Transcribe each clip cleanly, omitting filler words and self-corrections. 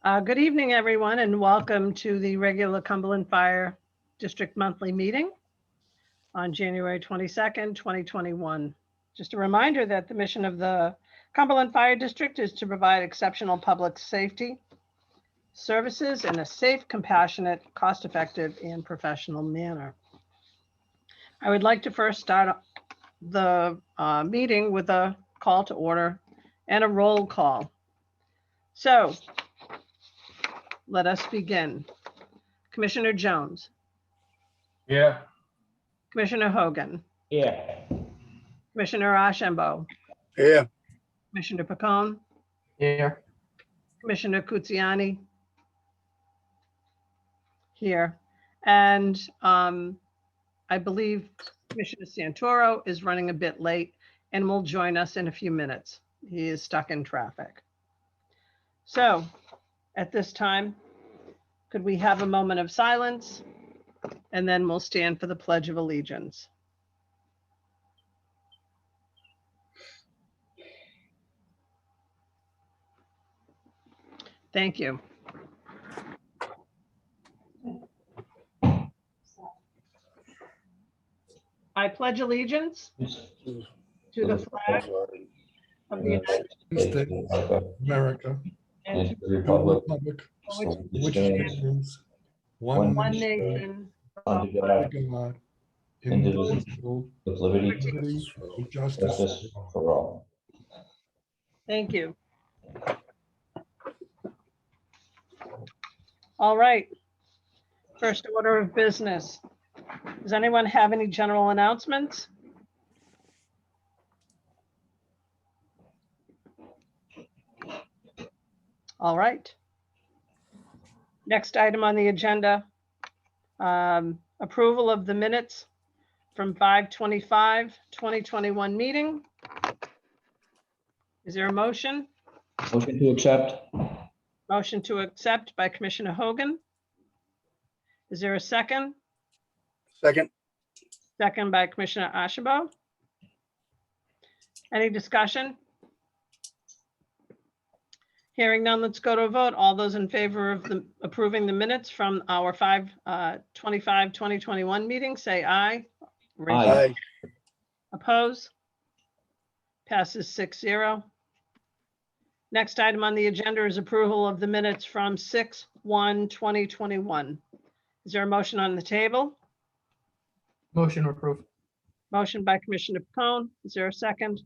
Good evening, everyone, and welcome to the regular Cumberland Fire District Monthly Meeting on January 22nd, 2021. Just a reminder that the mission of the Cumberland Fire District is to provide exceptional public safety services in a safe, compassionate, cost-effective, and professional manner. I would like to first start the meeting with a call to order and a roll call. So let us begin. Commissioner Jones. Yeah. Commissioner Hogan. Yeah. Commissioner Ashambo. Yeah. Commissioner Pacone. Here. Commissioner Kutsiani. Here. And I believe Commissioner Santoro is running a bit late and will join us in a few minutes. He is stuck in traffic. So at this time, could we have a moment of silence? And then we'll stand for the Pledge of Allegiance. Thank you. I pledge allegiance to the flag of the United States of America and and to the the republic which which stands one one nation under under God, God, indivisible, indivisible, with liberty liberty and and justice. justice for all. Thank you. All right. First order of business. Does anyone have any general announcements? All right. Next item on the agenda, approval of the minutes from 5/25/2021 meeting. Is there a motion? Motion to accept. Motion to accept by Commissioner Hogan. Is there a second? Second. Second by Commissioner Ashambo. Any discussion? Hearing none, let's go to a vote. All those in favor of approving the minutes from our 5/25/2021 meeting, say aye. Raise your- Aye. Oppose? Passes 6-0. Next item on the agenda is approval of the minutes from 6/1/2021. Is there a motion on the table? Motion approved. Motion by Commissioner Pacone. Is there a second?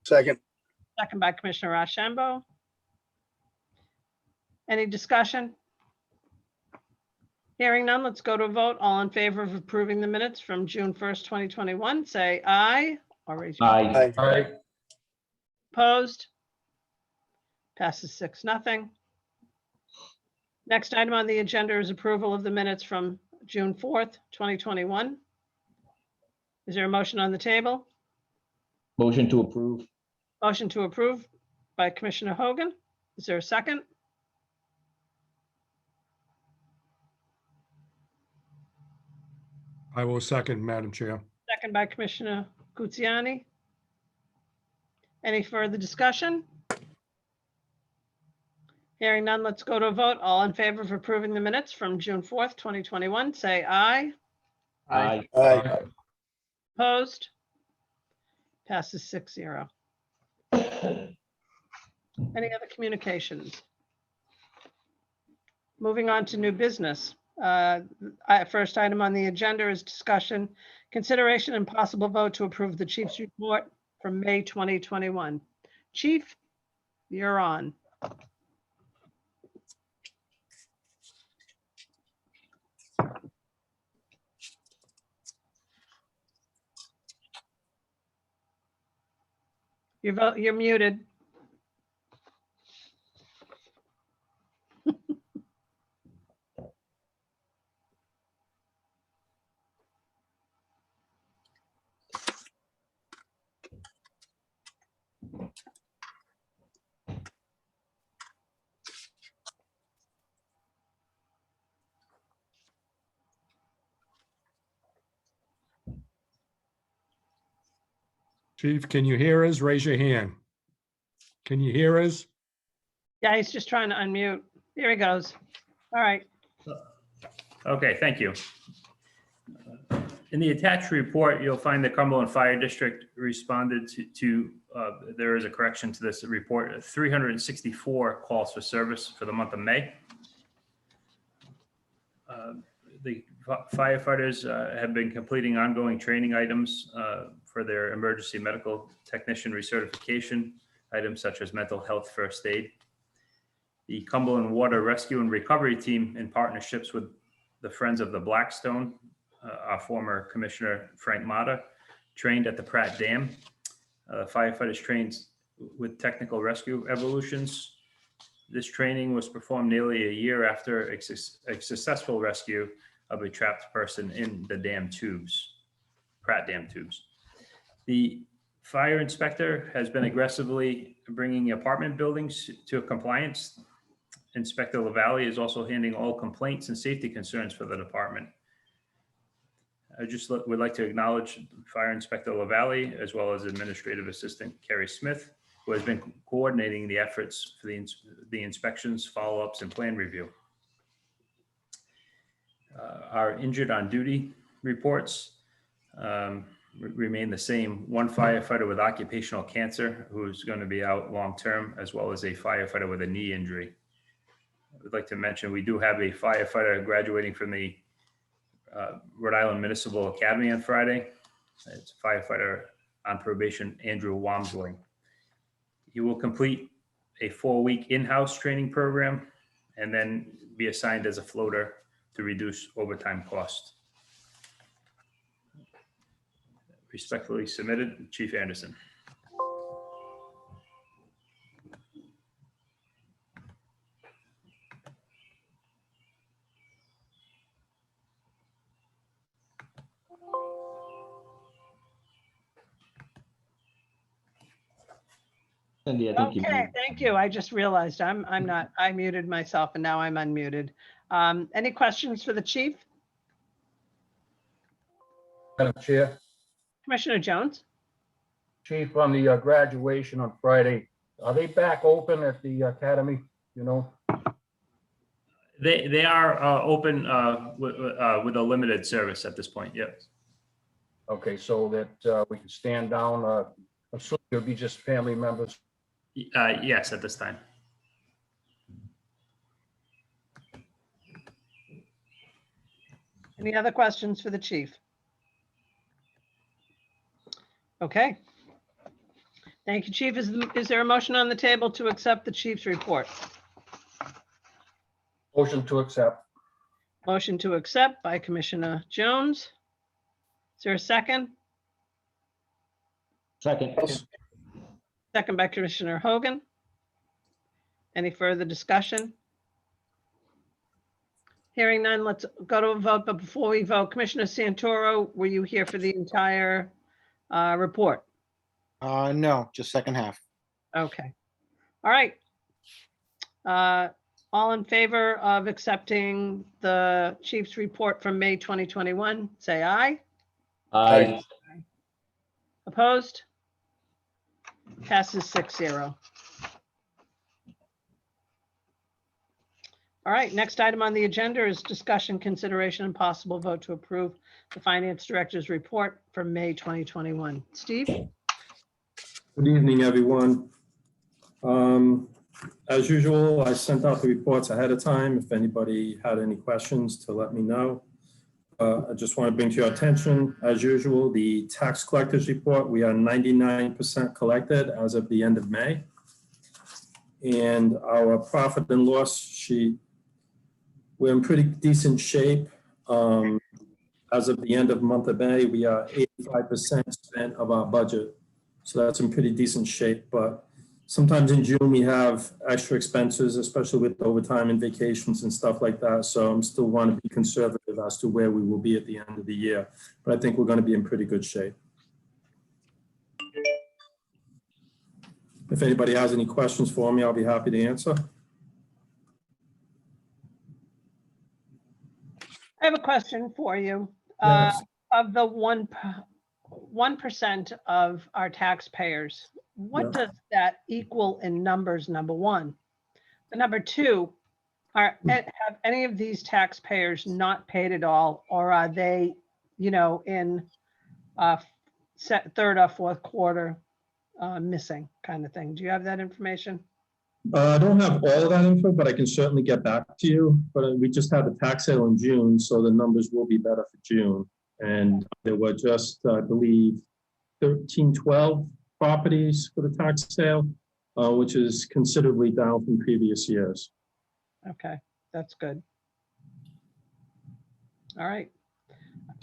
Second. Second by Commissioner Ashambo. Any discussion? Hearing none, let's go to a vote. All in favor of approving the minutes from June 1st, 2021, say aye. Or raise your hand. Aye. Aye. Opposed? Passes 6-0. Next item on the agenda is approval of the minutes from June 4th, 2021. Is there a motion on the table? Motion to approve. Motion to approve by Commissioner Hogan. Is there a second? I will second, Madam Chair. Second by Commissioner Kutsiani. Any further discussion? Hearing none, let's go to a vote. All in favor of approving the minutes from June 4th, 2021, say aye. Aye. Aye. Opposed? Passes 6-0. Any other communications? Moving on to new business. First item on the agenda is discussion, consideration and possible vote to approve the chief's report from May 2021. Chief, you're on. You're muted. Chief, can you hear us? Raise your hand. Can you hear us? Yeah, he's just trying to unmute. Here he goes. All right. Okay, thank you. In the attached report, you'll find the Cumberland Fire District responded there is a correction to this report, 364 calls for service for the month of May. The firefighters have been completing ongoing training items for their emergency medical technician recertification, items such as mental health first aid. The Cumberland Water Rescue and Recovery Team, in partnerships with the Friends of the Blackstone, our former Commissioner Frank Mata, trained at the Pratt Dam. Firefighters trained with technical rescue evolutions. This training was performed nearly a year after a successful rescue of a trapped person in the dam tubes, Pratt Dam tubes. The fire inspector has been aggressively bringing apartment buildings to compliance. Inspector LaValle is also handling all complaints and safety concerns for the department. I just would like to acknowledge Fire Inspector LaValle, as well as Administrative Assistant Kerry Smith, who has been coordinating the efforts for the inspections, follow-ups, and plan review. Our injured on duty reports remain the same. One firefighter with occupational cancer who's going to be out long-term, as well as a firefighter with a knee injury. I would like to mention we do have a firefighter graduating from the Rhode Island Municipal Academy on Friday. It's a firefighter on probation, Andrew Wamsley. He will complete a 4-week in-house training program and then be assigned as a floater to reduce overtime cost. Respectfully submitted, Chief Anderson. Cindy, I think you. Okay, thank you. I just realized I muted myself and now I'm unmuted. Any questions for the chief? Madam Chair, Commissioner Jones? Chief, on the graduation on Friday, are they back open at the academy, you know? They are open with a limited service at this point, yes. Okay, so that we can stand down, assuming it'll be just family members. Yes, at this time. Any other questions for the chief? Okay. Thank you, Chief. Is there a motion on the table to accept the chief's report? Motion to accept. Motion to accept by Commissioner Jones. Is there a second? Second. Second by Commissioner Hogan. Any further discussion? Hearing none, let's go to a vote. But before we vote, Commissioner Santoro, were you here for the entire report? No, just second half. Okay. All right. All in favor of accepting the chief's report from May 2021, say aye. Aye. Opposed? Passes 6-0. All right, next item on the agenda is discussion, consideration, and possible vote to approve the finance director's report for May 2021. Steve? Good evening, everyone. As usual, I sent out the reports ahead of time. If anybody had any questions, to let me know. I just want to bring to your attention, as usual, the tax collectors report. We are 99% collected as of the end of May. And our profit and loss sheet, we're in pretty decent shape. As of the end of month of May, we are 85% spent of our budget. So that's in pretty decent shape, but sometimes in June we have extra expenses, especially with overtime and vacations and stuff like that. So I'm still want to be conservative as to where we will be at the end of the year, but I think we're going to be in pretty good shape. If anybody has any questions for me, I'll be happy to answer. I have a question for you. Yes. Of the 1% of our taxpayers, what Yeah. does that equal in numbers, number one? Number two, have any of these taxpayers not paid at all, or are they, in third or fourth quarter missing kind of thing? Do you have that information? I don't have all of that info, but I can certainly get back to you. But we just had the tax sale in June, so the numbers will be better for June. And there were just, I believe, 12 properties for the tax sale, which is considerably down from previous years. Okay, that's good. All right.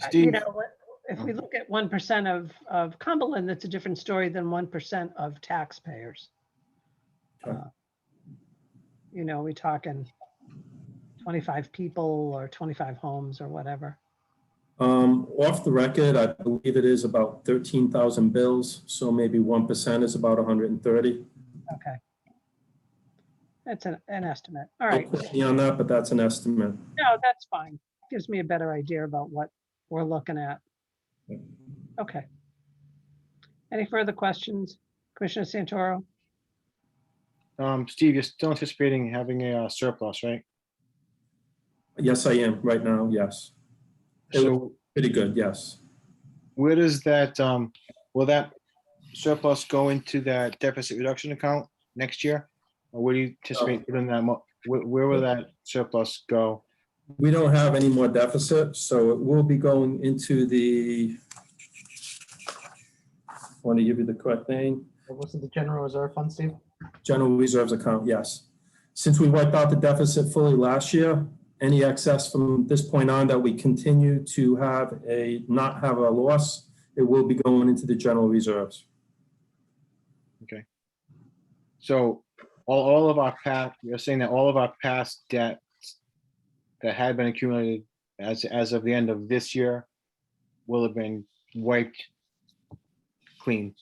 Steve. If we look at 1% of Cumberland, that's a different story than 1% of taxpayers. Okay. We talking 25 people or 25 homes or whatever. Off the record, I believe it is about 13,000 bills, so maybe 1% is about 130. Okay. That's an estimate. All right. Don't quote me on that, but that's an estimate. No, that's fine. Gives me a better idea about what we're looking at. Okay. Any further questions? Commissioner Santoro? Steve, you're still anticipating having a surplus, right? Yes, I am right now. Yes. It looks So pretty good. Yes. where does that, will that surplus go into that deficit reduction account next year? Or where do you anticipate putting that, where will that surplus go? We don't have any more deficit, so it will be going into the, I want to give you the correct name, What's in the general reserve fund, Steve? general reserves account, yes. Since we wiped out the deficit fully last year, any excess from this point on that we continue to not have a loss, it will be going into the general reserves. So all of our past, you're saying that all of our past debts that had been accumulated as of the end of this year will have been wiped clean.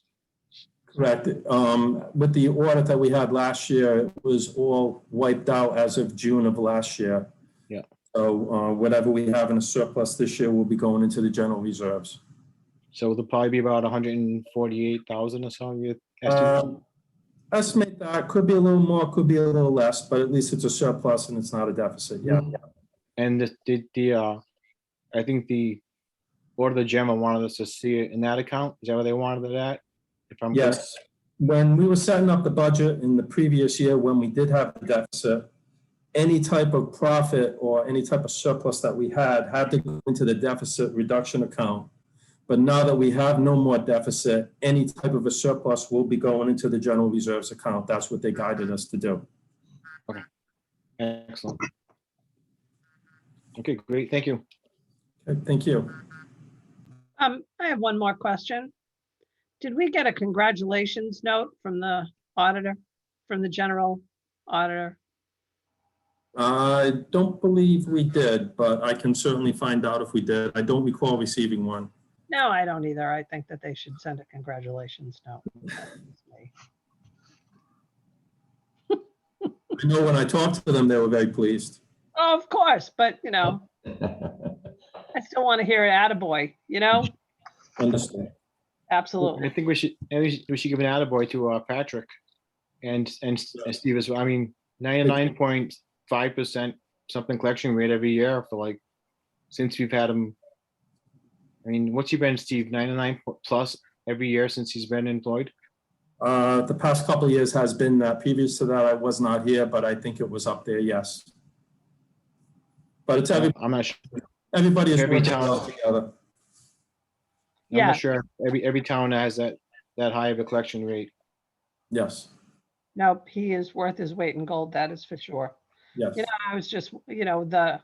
Correct. With the audit that we had last year, it was all wiped out as of June of last year. Yeah. So whatever we have in a surplus this year will be going into the general reserves. So there'll probably be about 148,000 or so, you estimate? Estimate that could be a little more, could be a little less, but at least it's a surplus and it's not a deficit. Yeah. And I think the Board of the General wanted us to see it in that account. Is that where they wanted it at? If I'm correct? Yes. When we were setting up the budget in the previous year, when we did have the deficit, any type of profit or any type of surplus that we had to go into the deficit reduction account. But now that we have no more deficit, any type of a surplus will be going into the general reserves account. That's what they guided us to do. Excellent. Okay, great. Thank you. Okay, thank you. I have one more question. Did we get a congratulations note from the auditor, from the general auditor? I don't believe we did, but I can certainly find out if we did. I don't recall receiving one. No, I don't either. I think that they should send a congratulations note. That's me. I know when I talked to them, they were very pleased. Oh, of course, but I still want to hear it attaboy, Understand. Absolutely. I think we should give an attaboy to Patrick and Steve as well. I mean, 99.5% something collection rate every year for since we've had him. I mean, what's he been, Steve? 99 plus every year since he's been employed? The past couple of years has been that. Previous to that, I was not here, but I think it was up there, yes. But it's I'm not sure. everybody is Every working town. well together. I'm Yeah. not sure every town has that high of a collection rate. Yes, No, he is worth his weight in gold. That is for sure. yes. I was just, the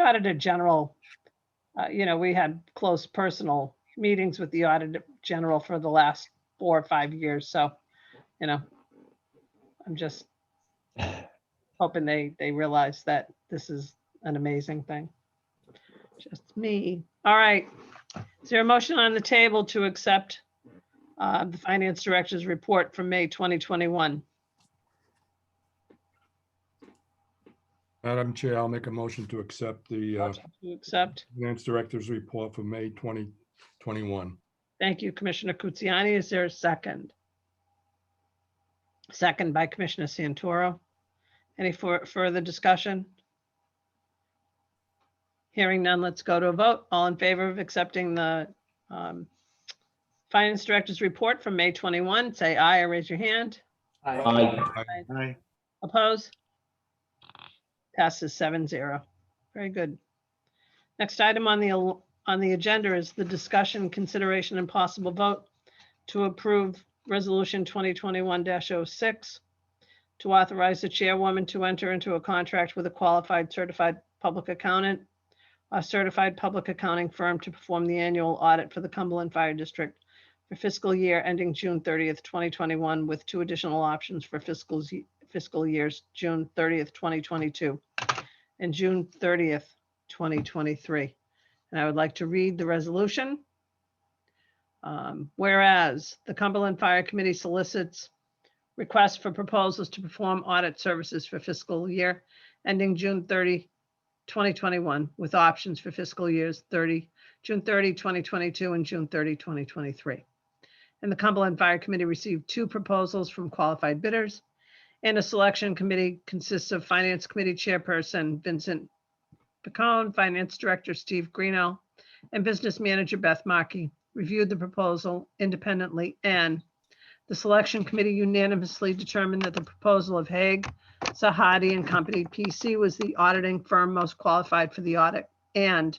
Auditor General, we had close personal meetings with the Auditor General for the last 4 or 5 years. So, I'm just hoping they realize that this is an amazing thing. Just me. All right. Is there a motion on the table to accept the Finance Director's report from May 2021? Madam Chair, I'll make a motion to accept the Motion to accept. Finance Director's report for May 2021. Thank you, Commissioner Kutsiani. Is there a second? Second by Commissioner Santoro. Any further discussion? Hearing none, let's go to a vote. All in favor of accepting the Finance Director's report from May 21, say aye or raise your hand. Aye. Aye. Oppose? Passes 7-0. Very good. Next item on the agenda is the discussion, consideration, and possible vote to approve Resolution 2021-06 to authorize the chairwoman to enter into a contract with a qualified certified public accountant, a certified public accounting firm to perform the annual audit for the Cumberland Fire District for fiscal year ending June 30th, 2021, with 2 additional options for fiscal years June 30th, 2022 and June 30th, 2023. And I would like to read the resolution. Whereas the Cumberland Fire Committee solicits requests for proposals to perform audit services for fiscal year ending June 30, 2021, with options for fiscal years June 30, 2022 and June 30, 2023. And the Cumberland Fire Committee received 2 proposals from qualified bidders, and a selection committee consists of Finance Committee Chairperson Vincent Picone, Finance Director Steve Greeno, and Business Manager Beth Markey reviewed the proposal independently, and the selection committee unanimously determined that the proposal of Haig, Sahadi and Company PC was the auditing firm most qualified for the audit, and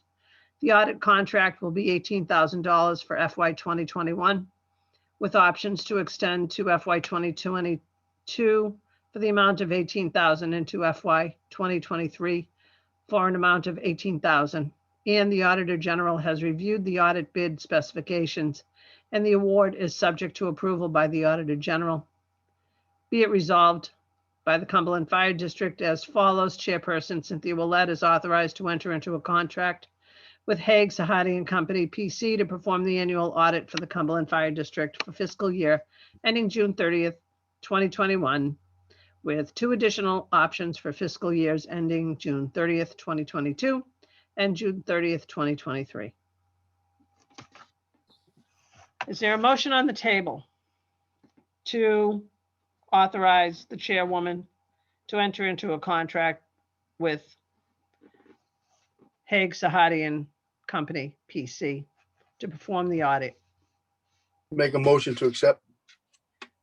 the audit contract will be $18,000 for FY 2021, with options to extend to FY 2022 for the amount of $18,000 into FY 2023 for an amount of $18,000. And the Auditor General has reviewed the audit bid specifications, and the award is subject to approval by the Auditor General. Be it resolved by the Cumberland Fire District as follows. Chairperson Cynthia Willett is authorized to enter into a contract with Haig, Sahadi and Company PC to perform the annual audit for the Cumberland Fire District for fiscal year ending June 30th, 2021, with 2 additional options for fiscal years ending June 30th, 2022 and June 30th, 2023. Is there a motion on the table to authorize the chairwoman to enter into a contract with Haig, Sahadi and Company PC to perform the audit? Make a motion to accept.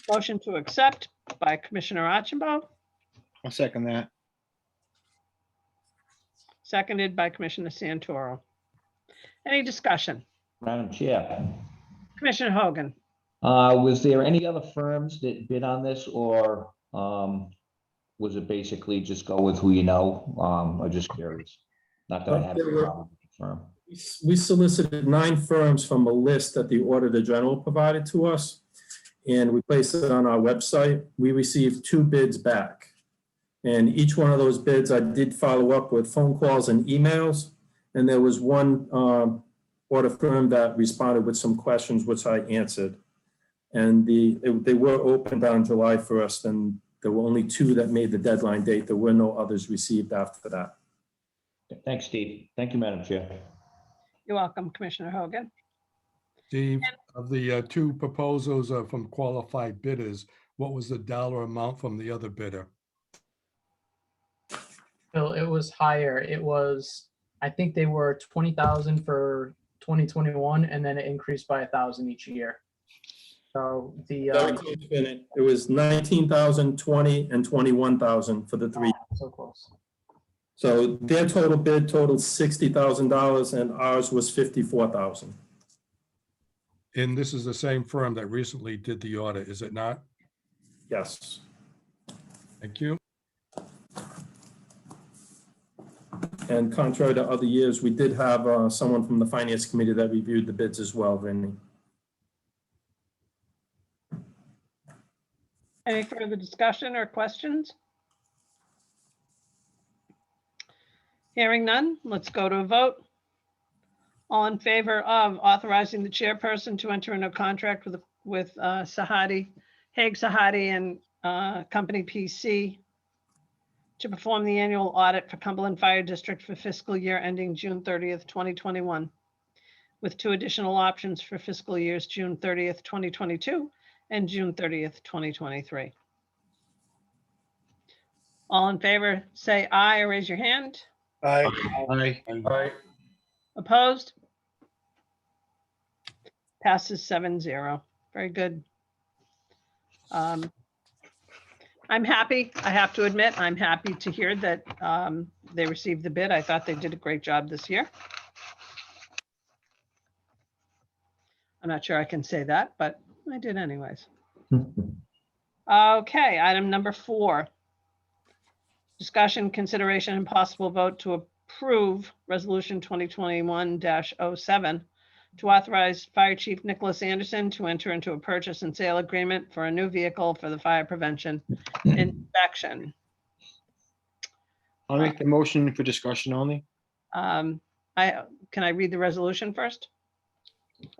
Motion to accept by Commissioner Archambault, I'll second that. seconded by Commissioner Santoro. Any discussion? Madam Chair, Commissioner Hogan? was there any other firms that bid on this, or was it basically just go with who you know? I'm just curious. Not that I have a problem with the firm. We solicited 9 firms from a list that the Auditor General provided to us, and we placed it on our website. We received 2 bids back. And each one of those bids, I did follow up with phone calls and emails. And there was one audit firm that responded with some questions, which I answered. And they were opened on July 1st, and there were only 2 that made the deadline date. There were no others received after that. Thanks, Steve. Thank you, Madam Chair. You're welcome, Commissioner Hogan. Steve, of the 2 proposals from qualified bidders, what was the dollar amount from the other bidder? Bill, it was higher. It was, I think they were 20,000 for 2021, and then it increased by 1,000 each year. So the Very close, Bennett. It was 19,000, 20, and 21,000 for the 3. so close. So their total bid totaled $60,000, and ours was $54,000. And this is the same firm that recently did the audit, is it not? Yes. Thank you. And contrary to other years, we did have someone from the Finance Committee that reviewed the bids as well, Vinnie. Any further discussion or questions? Hearing none, let's go to a vote. All in favor of authorizing the chairperson to enter into a contract with Sahadi, Haig, Sahadi and Company PC to perform the annual audit for Cumberland Fire District for fiscal year ending June 30th, 2021, with 2 additional options for fiscal years June 30th, 2022 and June 30th, 2023. All in favor, say aye or raise your hand. Aye. Aye. Aye. Opposed? Passes 7-0. Very good. I'm happy, I have to admit, I'm happy to hear that they received the bid. I thought they did a great job this year. I'm not sure I can say that, but I did anyways. Okay, item number 4. Discussion, consideration, and possible vote to approve Resolution 2021-07 to authorize Fire Chief Nicholas Anderson to enter into a purchase and sale agreement for a new vehicle for the fire prevention inspection. I'll make the motion for discussion only. Can I read the resolution first?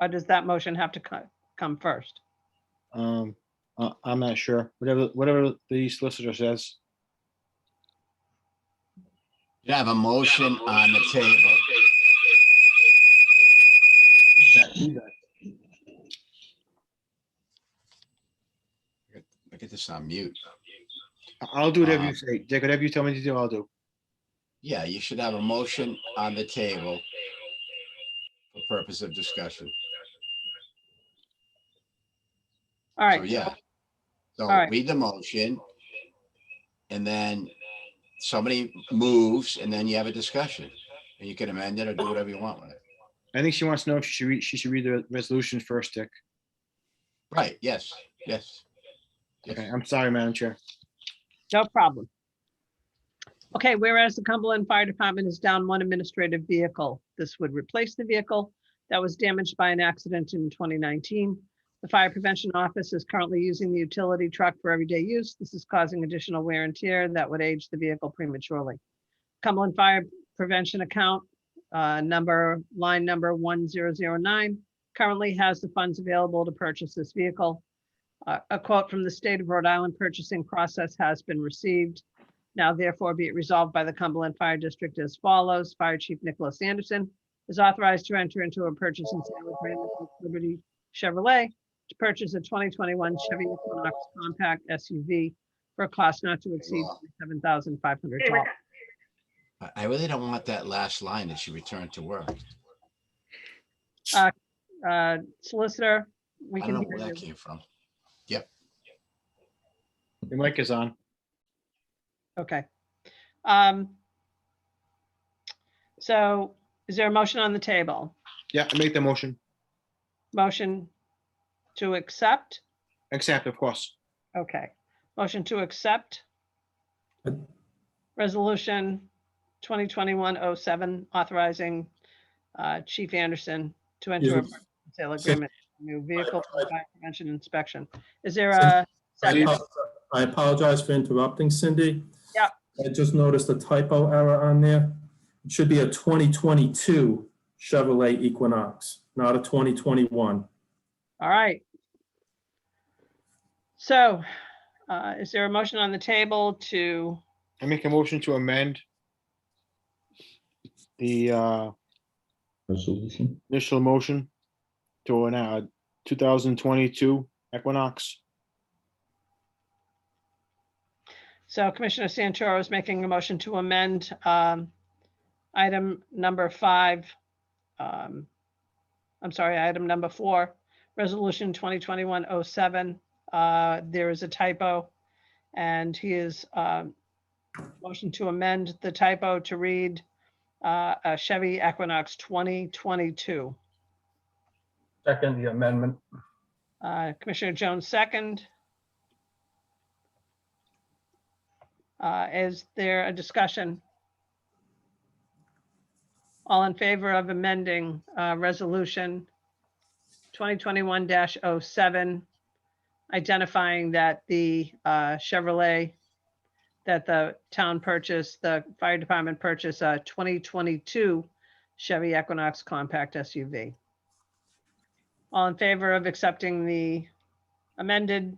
Or does that motion have to come first? I'm not sure. Whatever the solicitor says. You have a motion on the table. Get this on mute. I'll do whatever you say. Dick, whatever you tell me to do, I'll do. Yeah, you should have a motion on the table for purpose of discussion. All right. So, yeah. So All right. read the motion and then somebody moves and then you have a discussion and you can amend it or do whatever you want with it. I think she wants to know if she should read the resolution first, Dick. Right, yes, yes. Okay, I'm sorry, Madam Chair. No problem. Okay, whereas the Cumberland Fire Department is down one administrative vehicle, this would replace the vehicle that was damaged by an accident in 2019. The Fire Prevention Office is currently using the utility truck for everyday use. This is causing additional wear and tear that would age the vehicle prematurely. Cumberland Fire Prevention account line number 1009 currently has the funds available to purchase this vehicle. A quote from the state of Rhode Island purchasing process has been received. Now therefore be it resolved by the Cumberland Fire District as follows. Fire Chief Nicholas Anderson is authorized to enter into a purchase and sale agreement with Liberty Chevrolet to purchase a 2021 Chevy Equinox compact SUV for a cost not to exceed $7,500. I really don't want that last line that she returned to work. Solicitor, we I can don't know hear where that you. came from. Yep. Your mic is on. Okay. So is there a motion on the table? Yeah, I make the motion. Motion to accept? Accept, of course. Okay. Motion to accept. Resolution 2021-07 authorizing Chief Anderson to enter a purchase and sale agreement for a new vehicle for fire prevention inspection. Is there a second? I apologize for interrupting, Cindy. Yeah. I just noticed a typo error on there. It should be a 2022 Chevrolet Equinox, not a 2021. All right. So is there a motion on the table to, I make a motion to amend the Resolution. initial motion to an 2022 Equinox. so Commissioner Santoro is making a motion to amend item number 5. I'm sorry, item number 4, resolution 2021-07. There is a typo and he is motion to amend the typo to read a Chevy Equinox 2022. Second the amendment. Commissioner Jones, second. Is there a discussion? All in favor of amending resolution 2021-07, identifying that the Chevrolet that the town purchased, the fire department purchased a 2022 Chevy Equinox compact SUV. All in favor of accepting the amended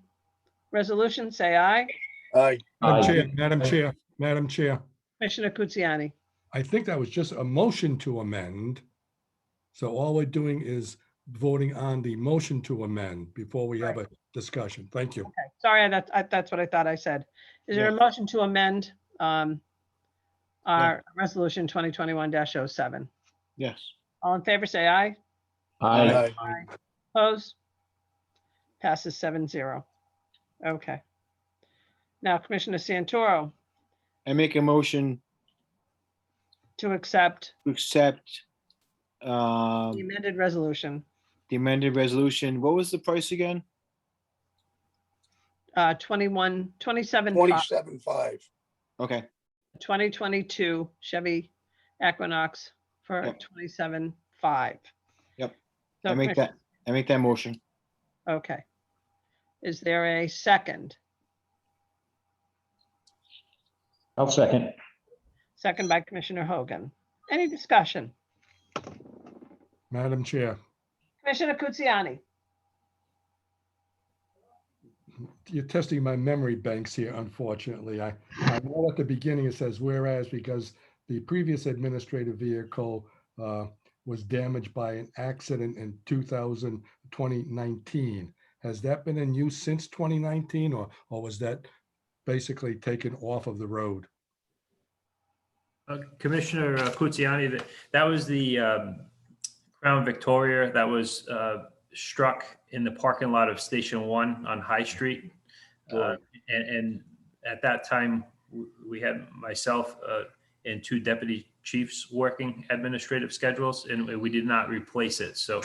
resolution, say aye. Aye. Madam Chair, Commissioner Kutsiani. I think that was just a motion to amend. So all we're doing is voting on the motion to amend before we have a discussion. Thank you. Okay, sorry, that's what I thought I said. Is there a Yeah. motion to amend our resolution 2021-07? Yes. All in favor, say aye. Aye. Opposed? Passes 7-0. Okay. Now, Commissioner Santoro, I make a motion to accept to accept the amended resolution, the amended resolution. What was the price again? 27.5, 27.5. Okay, 2022 Chevy Equinox for Yep. 27.5. Yep. So I make that motion. Okay. Is there a second? I'll second. Second by Commissioner Hogan. Any discussion? Madam Chair, Commissioner Kutsiani? you're testing my memory banks here, unfortunately. I know at the beginning it says whereas because the previous administrative vehicle was damaged by an accident in 2019. Has that been in use since 2019 or was that basically taken off of the road? Commissioner Kutsiani, that was the Crown Victoria that was struck in the parking lot of Station 1 on High Street. And at that time, we had myself and two deputy chiefs working administrative schedules, and we did not replace it. So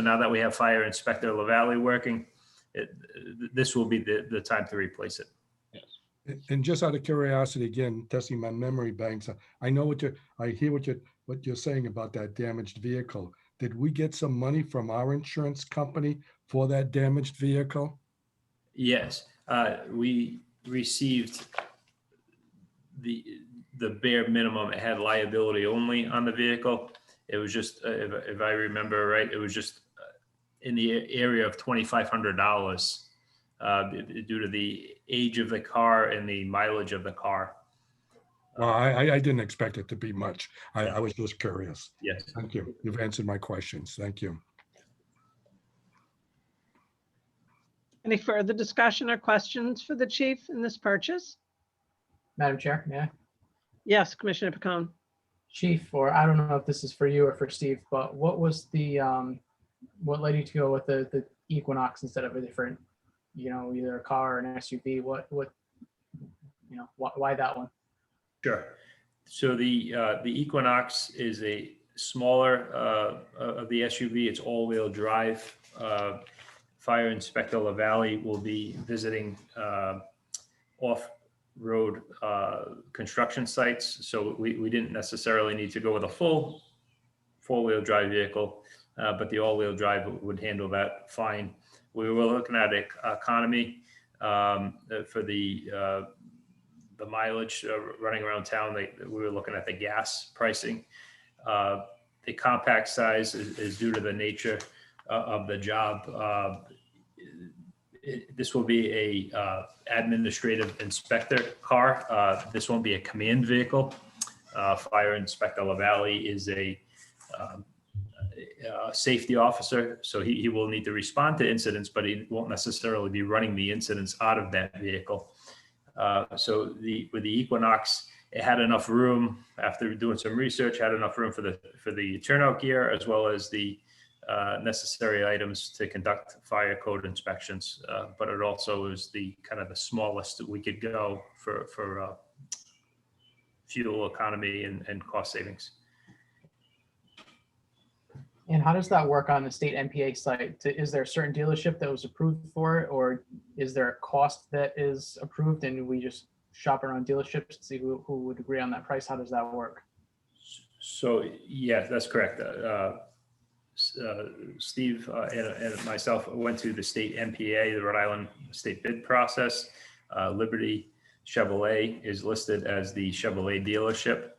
now that we have Fire Inspector LaValle working, this will be the time to replace it. And just out of curiosity, again, testing my memory banks, I know I hear what you're saying about that damaged vehicle. Did we get some money from our insurance company for that damaged vehicle? Yes, we received the bare minimum. It had liability only on the vehicle. It was just, if I remember right, it was just in the area of $2,500 due to the age of the car and the mileage of the car. Well, I didn't expect it to be much. I was just curious. Yes. Thank you. You've answered my questions. Thank you. Any further discussion or questions for the chief in this purchase? Madam Chair, may I? Yes, Commissioner Pacone. Chief, or I don't know if this is for you or for Steve, but what was the, what led you to go with the Equinox instead of a different, either a car or an SUV? Why that one? Sure. So the Equinox is a smaller of the SUV. It's all-wheel drive. Fire Inspector LaValle will be visiting off-road construction sites. So we didn't necessarily need to go with a full four-wheel drive vehicle, but the all-wheel drive would handle that fine. We were looking at economy for the mileage running around town. We were looking at the gas pricing. The compact size is due to the nature of the job. This will be a administrative inspector car. This won't be a command vehicle. Fire Inspector LaValle is a safety officer, so he will need to respond to incidents, but he won't necessarily be running the incidents out of that vehicle. So with the Equinox, it had enough room after doing some research, had enough room for the turnout gear as well as the necessary items to conduct fire code inspections. But it also is the kind of the smallest that we could go for fuel economy and cost savings. And how does that work on the state MPA site? Is there a certain dealership that was approved for it, or is there a cost that is approved and we just shop around dealerships to see who would agree on that price? How does that work? So yes, that's correct. Steve and myself went to the state MPA, the Rhode Island state bid process. Liberty Chevrolet is listed as the Chevrolet dealership.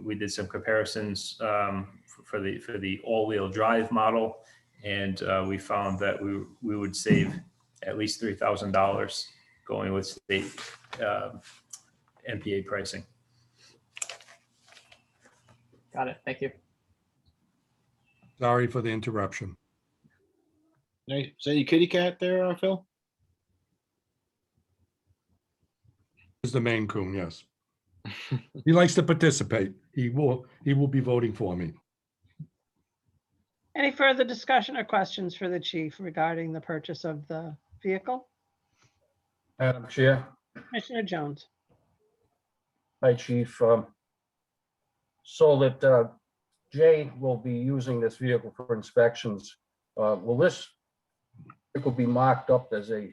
We did some comparisons for the all-wheel drive model, and we found that we would save at least $3,000 going with state MPA pricing. Got it. Thank you. Sorry for the interruption. Nice. Is that your kitty cat there, Phil? Is the Maine Coon, yes. He likes to participate. He will be voting for me. Any further discussion or questions for the chief regarding the purchase of the vehicle? Madam Chair, Commissioner Jones. hi, Chief. So that Jay will be using this vehicle for inspections. Will this vehicle be marked up as a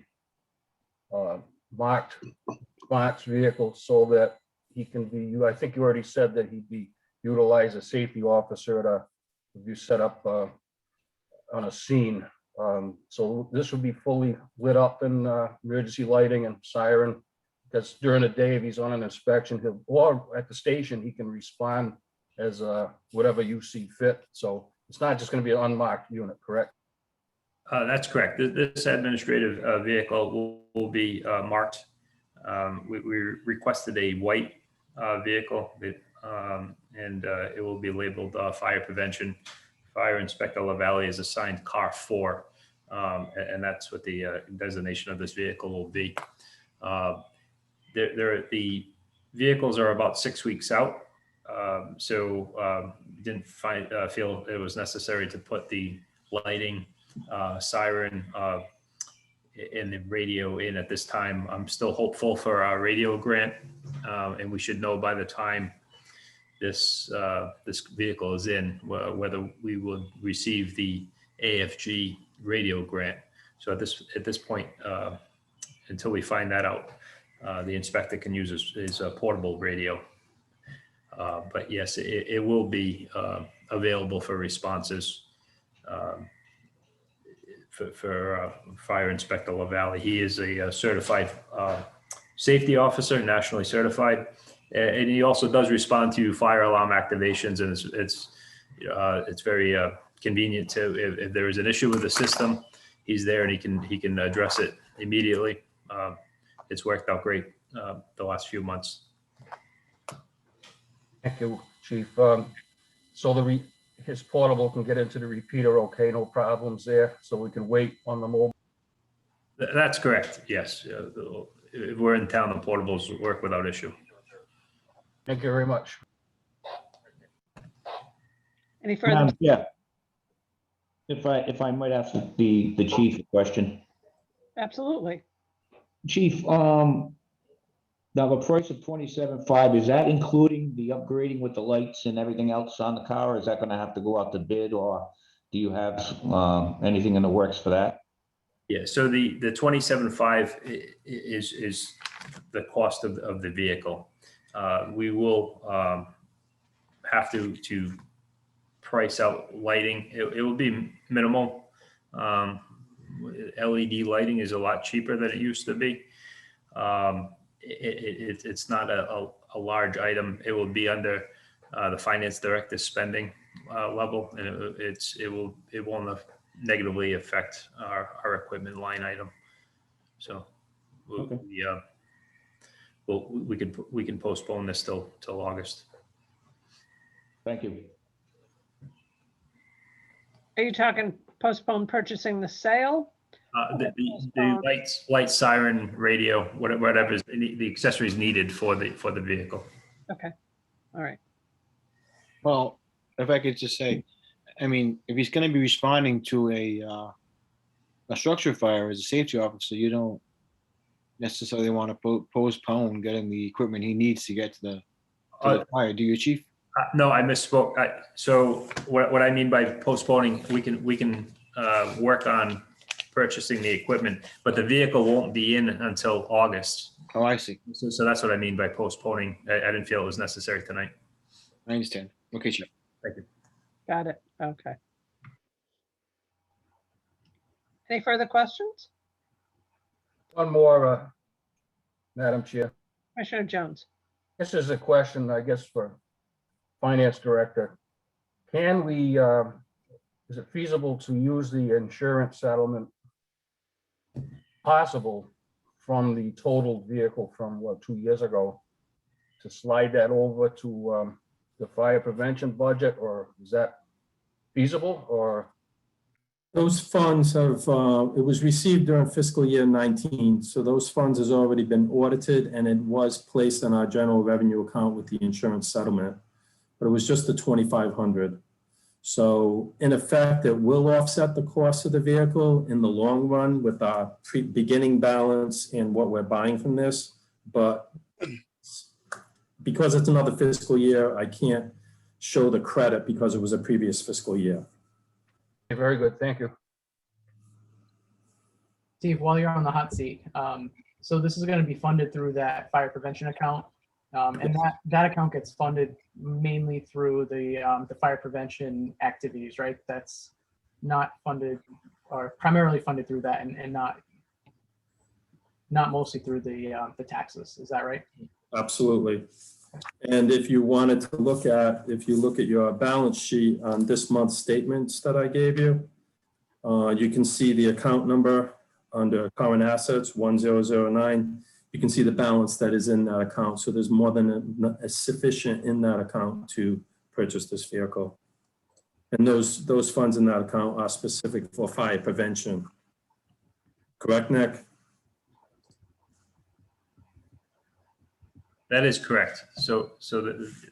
marked spots vehicle so that he can be, I think you already said that he'd be utilize a safety officer to be set up on a scene. So this would be fully lit up in emergency lighting and siren. Because during the day, if he's on an inspection, or at the station, he can respond as whatever you see fit. So it's not just going to be an unmarked unit, correct? That's correct. This administrative vehicle will be marked. We requested a white vehicle, and it will be labeled fire prevention. Fire Inspector LaValle is assigned car 4, and that's what the designation of this vehicle will be. The vehicles are about 6 weeks out, so didn't feel it was necessary to put the lighting, siren, and the radio in at this time. I'm still hopeful for our radio grant, and we should know by the time this vehicle is in whether we will receive the AFG radio grant. So at this point, until we find that out, the inspector can use his portable radio. But yes, it will be available for responses for Fire Inspector LaValle. He is a certified safety officer, nationally certified, and he also does respond to fire alarm activations. And it's very convenient to if there is an issue with the system, he's there and he can address it immediately. It's worked out great the last few months. Thank you, Chief. So his portable can get into the repeater, okay, no problems there, so we can wait on the mobile. That's correct, yes. If we're in town, the portables work without issue. Thank you very much. Any further? Yeah. If I might ask the chief a question. Absolutely. Chief, now the price of $27,500, is that including the upgrading with the lights and everything else on the car? Or is that going to have to go out to bid, or do you have anything in the works for that? Yeah, so the 27.5 is the cost of the vehicle. We will have to price out lighting. It will be minimal. LED lighting is a lot cheaper than it used to be. It's not a large item. It will be under the finance director's spending level, and it won't negatively affect our equipment line item. So we can postpone this till August. Thank you. Are you talking postpone purchasing the sale? The light, siren, radio, whatever is the accessories needed for the vehicle. Okay, all right. Well, if I could just say, I mean, if he's going to be responding to a structure fire as a safety officer, you don't necessarily want to postpone getting the equipment he needs to get to the fire, do you, Chief? No, I misspoke. So what I mean by postponing, we can work on purchasing the equipment, but the vehicle won't be in until August. Oh, I see. So that's what I mean by postponing. I didn't feel it was necessary tonight. I understand. Okay, Chief. Thank you. Got it. Okay. Any further questions? One more, Madam Chair. Commissioner Jones. This is a question, I guess, for Finance Director. Can we, is it feasible to use the insurance settlement possible from the totaled vehicle from 2 years ago to slide that over to the fire prevention budget, or is that feasible or? Those funds have, it was received during fiscal year 19, so those funds has already been audited and it was placed in our general revenue account with the insurance settlement, but it was just the 2,500. So in effect, it will offset the cost of the vehicle in the long run with our beginning balance and what we're buying from this. But because it's another fiscal year, I can't show the credit because it was a previous fiscal year. Very good, thank you. Steve, while you're on the hot seat, so this is going to be funded through that fire prevention account. And that account gets funded mainly through the fire prevention activities, right? That's not funded or primarily funded through that and not mostly through the taxes. Is that right? Absolutely. And if you wanted to look at, if you look at your balance sheet on this month's statements that I gave you, you can see the account number under current assets 1009. You can see the balance that is in that account. So there's more than sufficient in that account to purchase this vehicle. And those funds in that account are specific for fire prevention. Correct, Nick? That is correct. So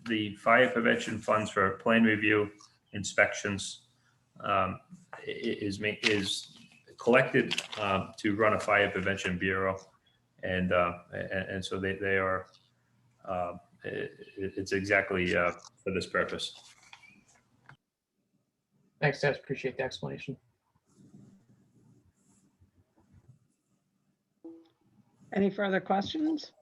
the fire prevention funds for plan review inspections is collected to run a fire prevention bureau, and so they are. It's exactly for this purpose. Thanks, guys. Appreciate the explanation. Any further questions?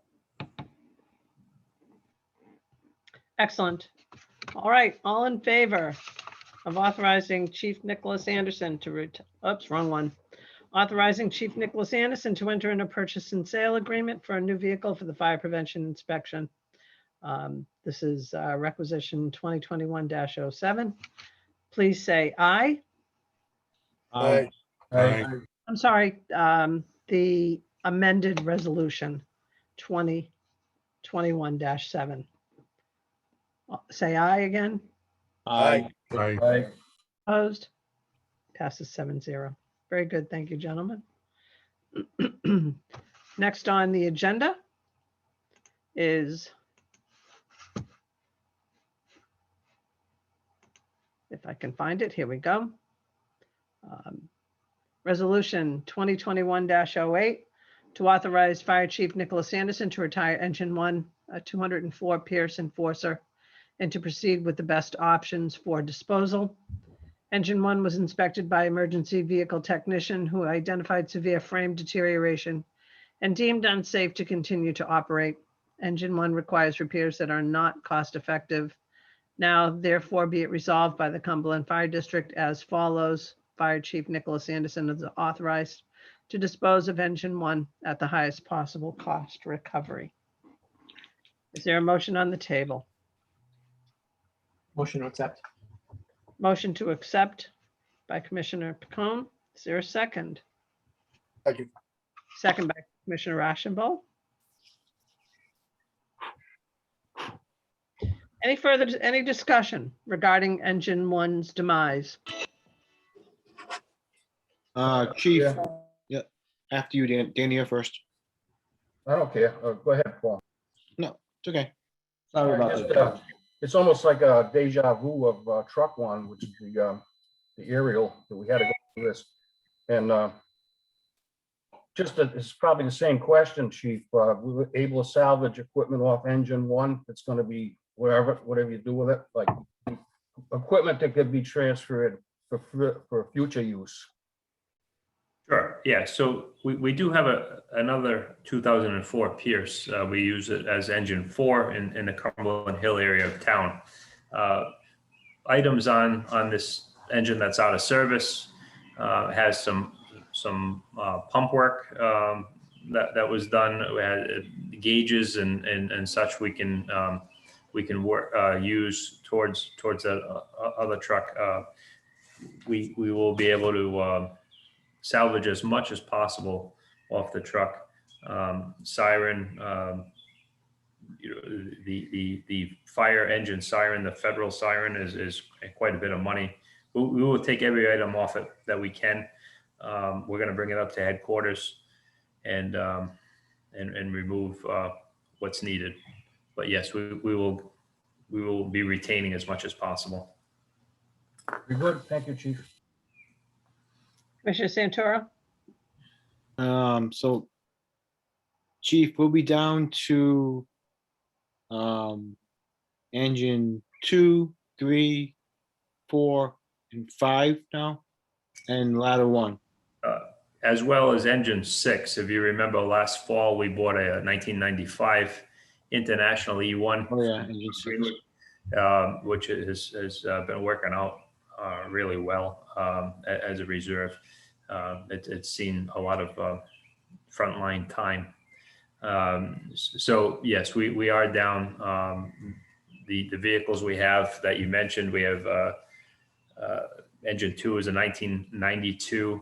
Excellent. All right, all in favor of authorizing Chief Nicholas Anderson to wrong one. Authorizing Chief Nicholas Anderson to enter into a purchase and sale agreement for a new vehicle for the fire prevention inspection. This is requisition 2021-07. Please say aye. Aye. Aye. I'm sorry, the amended resolution 2021-7. Say aye again. Aye. Aye. Opposed? Passes 7-0. Very good. Thank you, gentlemen. Next on the agenda is, if I can find it, here we go. Resolution 2021-08 to authorize Fire Chief Nicholas Anderson to retire Engine 1, a 204 Pierce Enforcer, and to proceed with the best options for disposal. Engine 1 was inspected by emergency vehicle technician who identified severe frame deterioration and deemed unsafe to continue to operate. Engine 1 requires repairs that are not cost effective. Now, therefore, be it resolved by the Cumberland Fire District as follows. Fire Chief Nicholas Anderson is authorized to dispose of Engine 1 at the highest possible cost recovery. Is there a motion on the table? Motion to accept. Motion to accept by Commissioner Pacone. Is there a second? Second. Second by Commissioner Rochambeau. Any discussion regarding Engine 1's demise? Chief, Yeah. yeah, after you, Danny, first. I don't care. Go ahead, Paul. No, it's okay. Sorry about Just, that. it's almost like a deja vu of truck one, which is the aerial that we had to go through this. And it's probably the same question, Chief. We were able to salvage equipment off Engine 1. It's going to be whatever you do with it, like equipment that could be transferred for future use. Sure. Yeah. So we do have another 2004 Pierce. We use it as Engine 4 in the Cumberland Hill area of town. Items on this engine that's out of service has some pump work that was done. We had gauges and such we can work use towards that other truck. We will be able to salvage as much as possible off the truck. Siren, the fire engine siren, the federal siren is quite a bit of money. we will take every item off it that we can. We're gonna bring it up to headquarters and remove what's needed. But yes, we will be retaining as much as possible. Very good. Thank you, Chief. Commissioner Santoro? So Chief, we'll be down to engine 2, 3, 4, and 5 now, and ladder 1. As well as engine 6. If you remember last fall, we bought a 1995 International E1. Oh yeah, engine 6. Which has been working out really well as a reserve. It's seen a lot of frontline time. So yes, we are down. The vehicles we have that you mentioned, we have engine 2 is a 1992.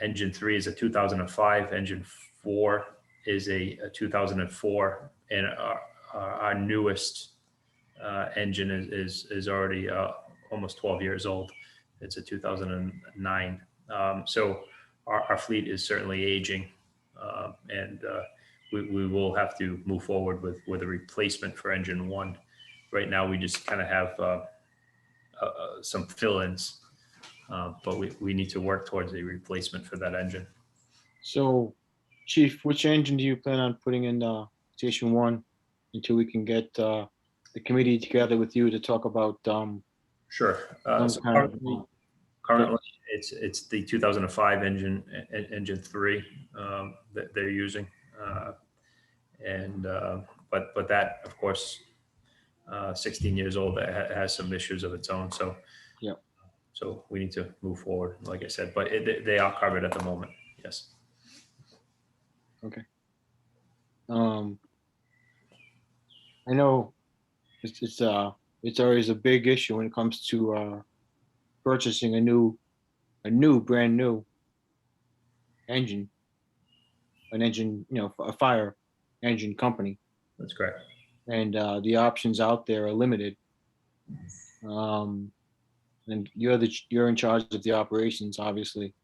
Engine 3 is a 2005. Engine 4 is a 2004, and our newest engine is already almost 12 years old. It's a 2009. So our fleet is certainly aging, and we will have to move forward with a replacement for engine 1. Right now, we just kind of have some fill-ins, but we need to work towards a replacement for that engine. So, Chief, which engine do you plan on putting in station 1 until we can get the committee together with you to talk about Sure. some So kind of, currently, it's the 2005 engine 3 that they're using, but that, of course, 16 years old, has some issues of its own. So yeah. So we need to move forward, like I said, but they are covered at the moment. Yes. Okay. I know it's always a big issue when it comes to purchasing a brand new engine, an engine, a fire engine company, That's correct. and the options out there are limited. And you're in charge of the operations, obviously.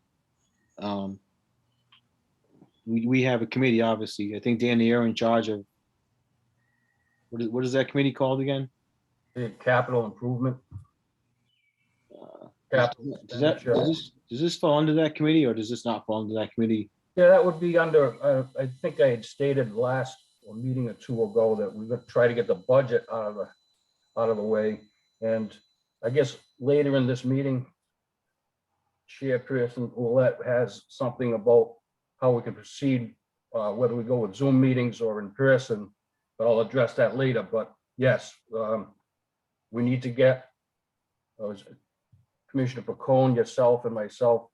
We have a committee, obviously. I think Danny, you're in charge of what is that committee called again? The capital improvement. Does Capital does this fall under that committee, or does this not fall under that committee? Yeah, that would be under, I think I had stated last meeting or two ago that we're gonna try to get the budget out of the way. And I guess later in this meeting, Chairperson Ouellette has something about how we can proceed, whether we go with Zoom meetings or in person, but I'll address that later. But yes, we need to get Commissioner Pacone, yourself, and myself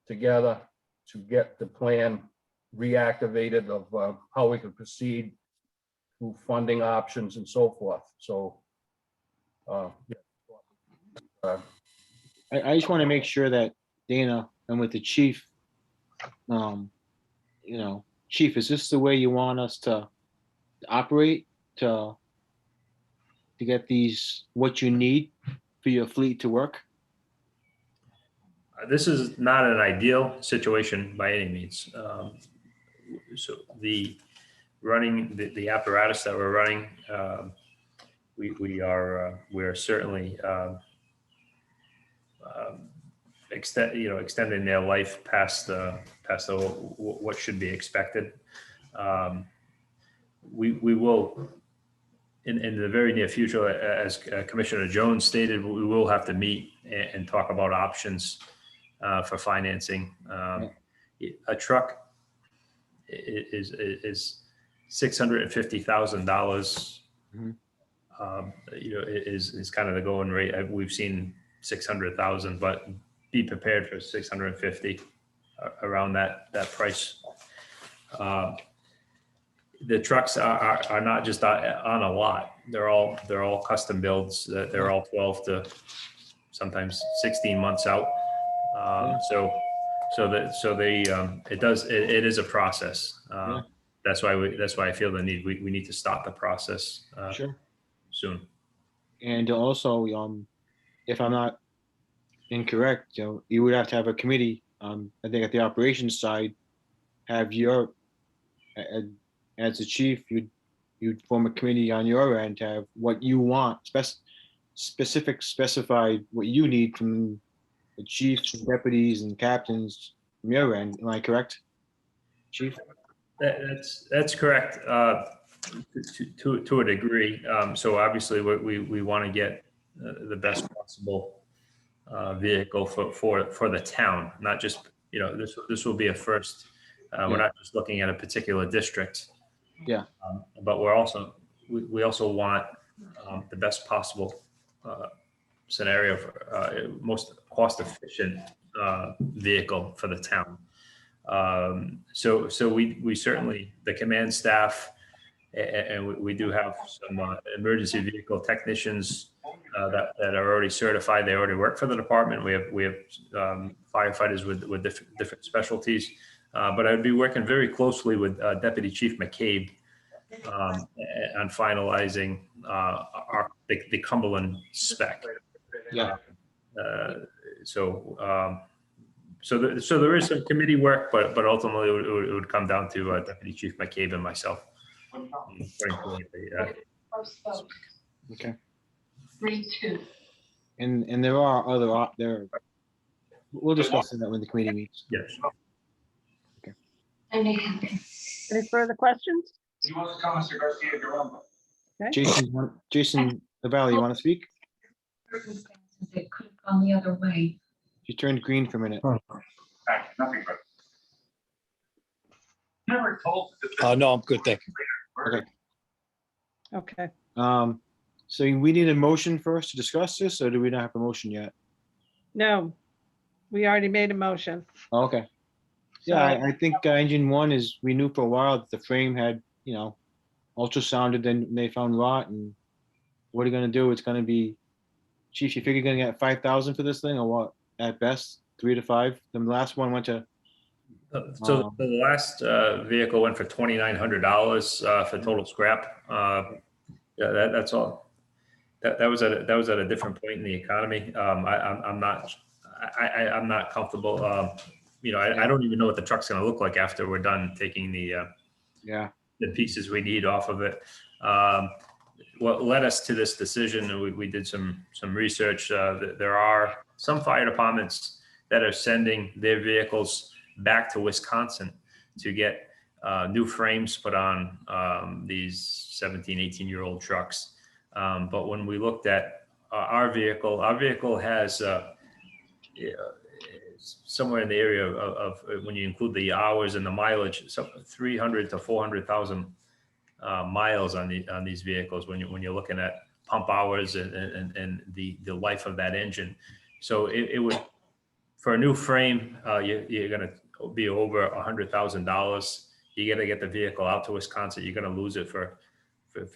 together to get the plan reactivated of how we can proceed through funding options and so forth. So I just want to make sure that Dana and with the chief, Chief, is this the way you want us to operate to get these, what you need for your fleet to work? This is not an ideal situation by any means. So the apparatus that we're running, we are certainly extending their life past what should be expected. We will, in the very near future, as Commissioner Jones stated, we will have to meet and talk about options for financing. A truck is $650,000. Is kind of the going rate. We've seen 600,000, but be prepared for 650 around that price. The trucks are not just on a lot. They're all custom builds. They're all 12 to sometimes 16 months out. It is a process. That's why I feel the need. We need to stop the process Sure. soon. And also, if I'm not incorrect. You would have to have a committee, I think at the operations side, have your, a- as the chief, you'd form a committee on your end to have what you want, specified what you need from the chiefs and deputies and captains from your end. Am I correct, chief? That's correct, to a degree. So obviously, we want to get the best possible vehicle for the town, not just, this will be a first. We're not just looking at a particular district. Yeah. But we also want the best possible scenario for most cost efficient vehicle for the town. So we certainly, the command staff, and we do have some emergency vehicle technicians that are already certified. They already work for the department. We have firefighters with different specialties. But I'd be working very closely with Deputy Chief McCabe on finalizing the Cumberland spec. Yeah. So there is some committee work, but ultimately it would come down to Deputy Chief McCabe and myself. Okay. 3-2. And there are other, we'll discuss that when the committee meets. Yes. Any further questions? Okay. Jason LaValle, you want to speak? Circumstances, it could have gone the other way. You turned green for a minute. No, I'm good, thank you. Okay. So we need a motion first to discuss this, or do we not have a motion yet? No, we already made a motion. Oh, okay. Yeah, I think engine one is, we knew for a while that the frame had, ultrasounded, then they found rot, and what are you gonna do? It's gonna be, chief, you figure you're gonna get 5,000 for this thing, or what? At best, 3 to 5. The last one went to, So the last vehicle went for $2,900 for total scrap. Yeah, that's all. That was at a different point in the economy. I'm not comfortable. I don't even know what the truck's going to look like after we're done taking the pieces we need off of it. What led us to this decision, and we did some research. There are some fire departments that are sending their vehicles back to Wisconsin to get new frames put on these 17, 18-year-old trucks. But when we looked at our vehicle has somewhere in the area of when you include the hours and the mileage, 300 to 400,000 miles on these vehicles when you're looking at pump hours and the life of that engine. So it would, for a new frame, you're going to be over $100,000. You got to get the vehicle out to Wisconsin. You're going to lose it for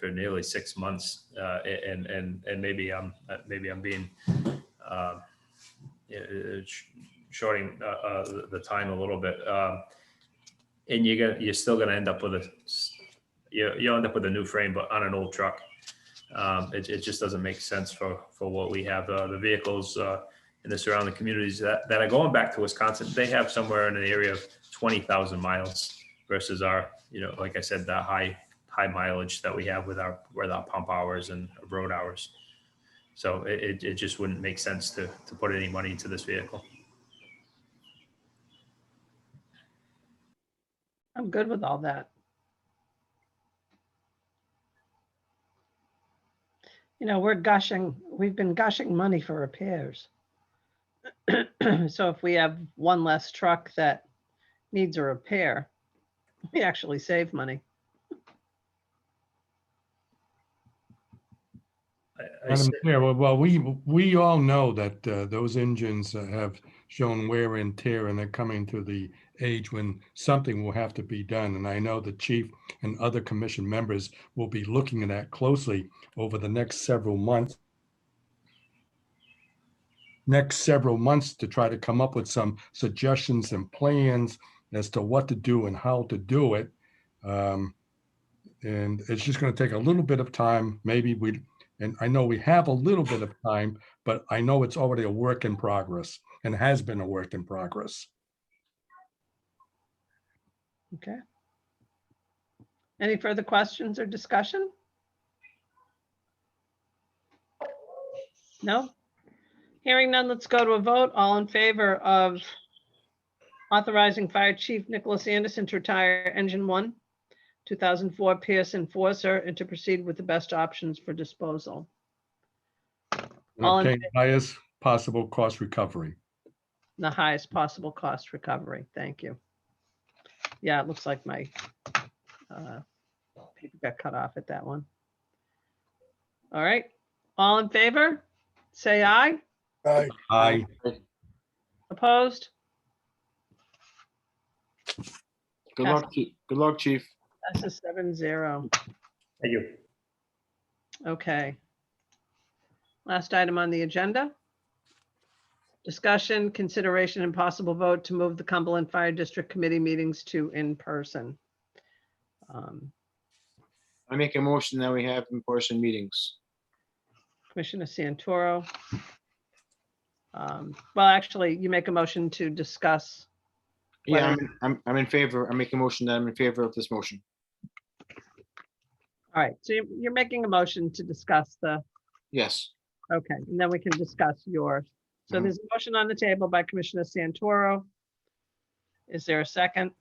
nearly 6 months, and maybe I'm being shorting the time a little bit, and you're still going to end up with you'll end up with a new frame, but on an old truck. It just doesn't make sense for what we have. The vehicles in the surrounding communities that are going back to Wisconsin, they have somewhere in the area of 20,000 miles versus our, like I said, the high mileage that we have with our pump hours and road hours. So it just wouldn't make sense to put any money into this vehicle. I'm good with all that. We've been gushing money for repairs. So if we have one less truck that needs a repair, we actually save money. Madam Chair, well, we all know that those engines have shown wear and tear, and they're coming to the age when something will have to be done. And I know the chief and other commission members will be looking at that closely over the next several months. To try to come up with some suggestions and plans as to what to do and how to do it. And it's just going to take a little bit of time. And I know we have a little bit of time, but I know it's already a work in progress and has been a work in progress. Okay. Any further questions or discussion? No? Hearing none, let's go to a vote. All in favor of authorizing Fire Chief Nicholas Anderson to retire Engine 1, 2004 Pierce Enforcer, and to proceed with the best options for disposal. All in Obtain highest possible cost recovery. The highest possible cost recovery. Thank you. Yeah, it looks like my paper got cut off at that one. All right. All in favor? Say aye. Aye. Opposed? Good luck, good luck, chief. That's a 7-0. Thank you. Okay. Last item on the agenda. Discussion, consideration, and possible vote to move the Cumberland Fire District Committee meetings to in-person. I make a motion that we have in-person meetings. Commissioner Santoro. Well, actually, you make a motion to discuss. Yeah, whether- I'm in favor. I make a motion that I'm in favor of this motion. All right, so you're making a motion to discuss the, Yes. okay, and then we can discuss yours. So Mhm. there's a motion on the table by Commissioner Santoro. Is there a second?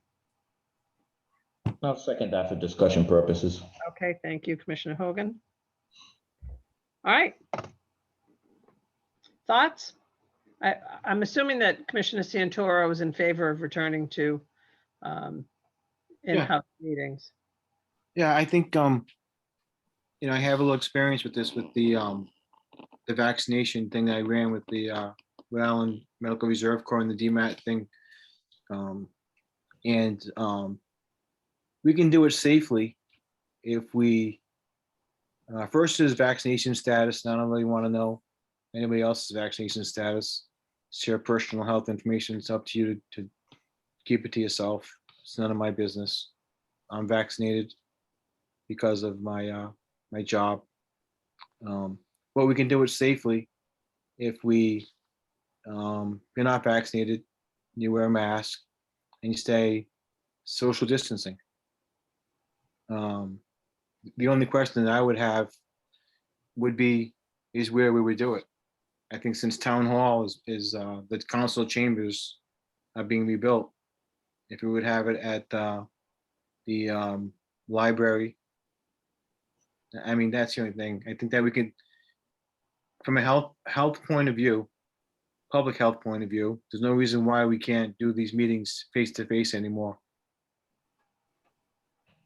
I'll second that for discussion purposes. Okay, thank you, Commissioner Hogan. All right. Thoughts? I'm assuming that Commissioner Santoro is in favor of returning to in-house meetings. Yeah, I think, you know, I have a little experience with this, with the vaccination thing that I ran with the Rhode Island Medical Reserve Corps and the DMAT thing. We can do it safely if we, first is vaccination status. And I don't really want to know anybody else's vaccination status. Share personal health information. It's up to you to keep it to yourself. It's none of my business. I'm vaccinated because of my my job. But we can do it safely if we, you're not vaccinated, you wear a mask, and you stay social distancing. The only question that I would have would be, is where we would do it. I think since town hall is the council chambers are being rebuilt, if we would have it at the library, I mean, that's the only thing. I think that we could, from a health point of view, public health point of view, there's no reason why we can't do these meetings face to face anymore.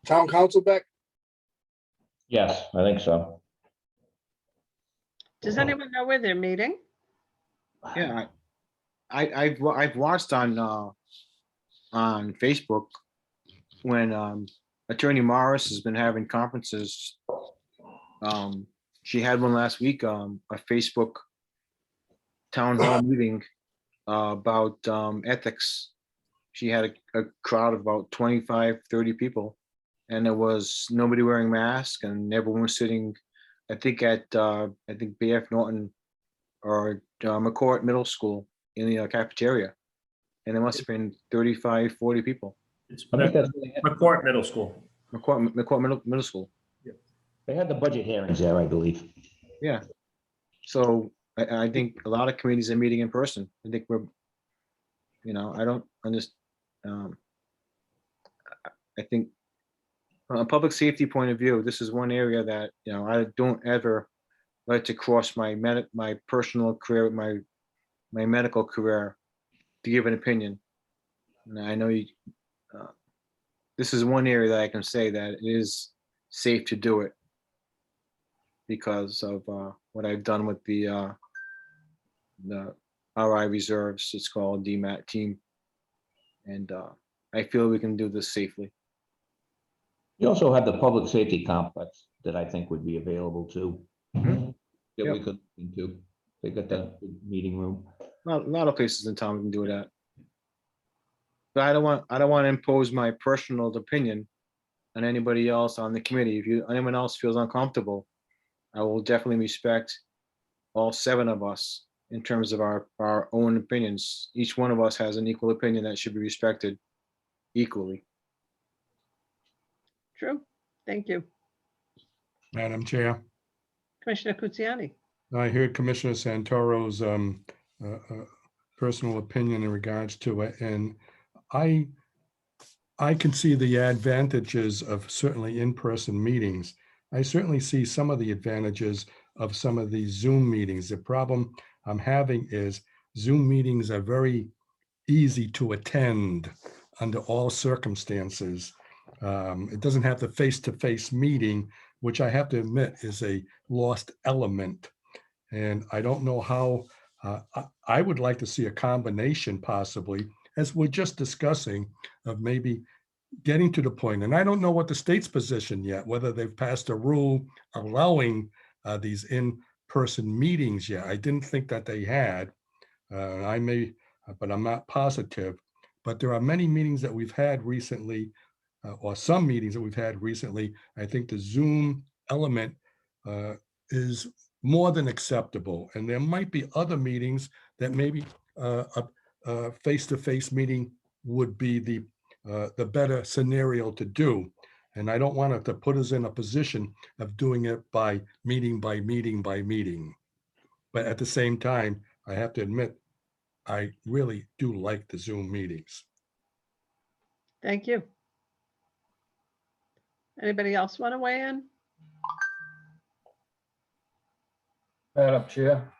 Town council back? Yes, I think so. Does anyone know where they're meeting? Yeah, I've watched on Facebook when Attorney Morris has been having conferences. She had one last week, a Facebook town hall meeting about ethics. She had a crowd of about 25, 30 people, and there was nobody wearing masks, and everyone was sitting, I think at BF Norton or McCourt Middle School in the cafeteria. And there must have been 35, 40 people. It's I think that's, McCourt Middle School. McCourt Middle School. they had the budget hearings there, I believe. Yeah. So I think a lot of committees are meeting in person. I think we're, you know, I don't understand. I think from a public safety point of view, this is one area that, you know, I don't ever like to cross my personal career, my medical career to give an opinion. And I know you, this is one area that I can say that it is safe to do it because of what I've done with the RI reserves. It's called DMAT team. And I feel we can do this safely. You also have the public safety complex that I think would be available too. Mhm. That we Yep. could look into. They got that big meeting room. A lot of places in town we can do that. But I don't want to impose my personal opinion on anybody else on the committee. If anyone else feels uncomfortable, I will definitely respect all 7 of us in terms of our own opinions. Each one of us has an equal opinion that should be respected equally. True. Thank you. Madam Chair, Commissioner Kutsiani. I heard Commissioner Santoro's personal opinion in regards to it, and I can see the advantages of certainly in-person meetings. I certainly see some of the advantages of some of these Zoom meetings. The problem I'm having is Zoom meetings are very easy to attend under all circumstances. It doesn't have the face-to-face meeting, which I have to admit is a lost element. And I don't know how, I would like to see a combination possibly, as we're just discussing, of maybe getting to the point, and I don't know what the state's position yet, whether they've passed a rule allowing these in-person meetings yet. I didn't think that they had. I may, but I'm not positive. But there are many meetings that we've had recently, or some meetings that we've had recently. I think the Zoom element is more than acceptable. And there might be other meetings that maybe a face-to-face meeting would be the better scenario to do. And I don't want it to put us in a position of doing it by meeting by meeting by meeting. But at the same time, I have to admit, I really do like the Zoom meetings. Thank you. Anybody else want to weigh in? Madam Chair.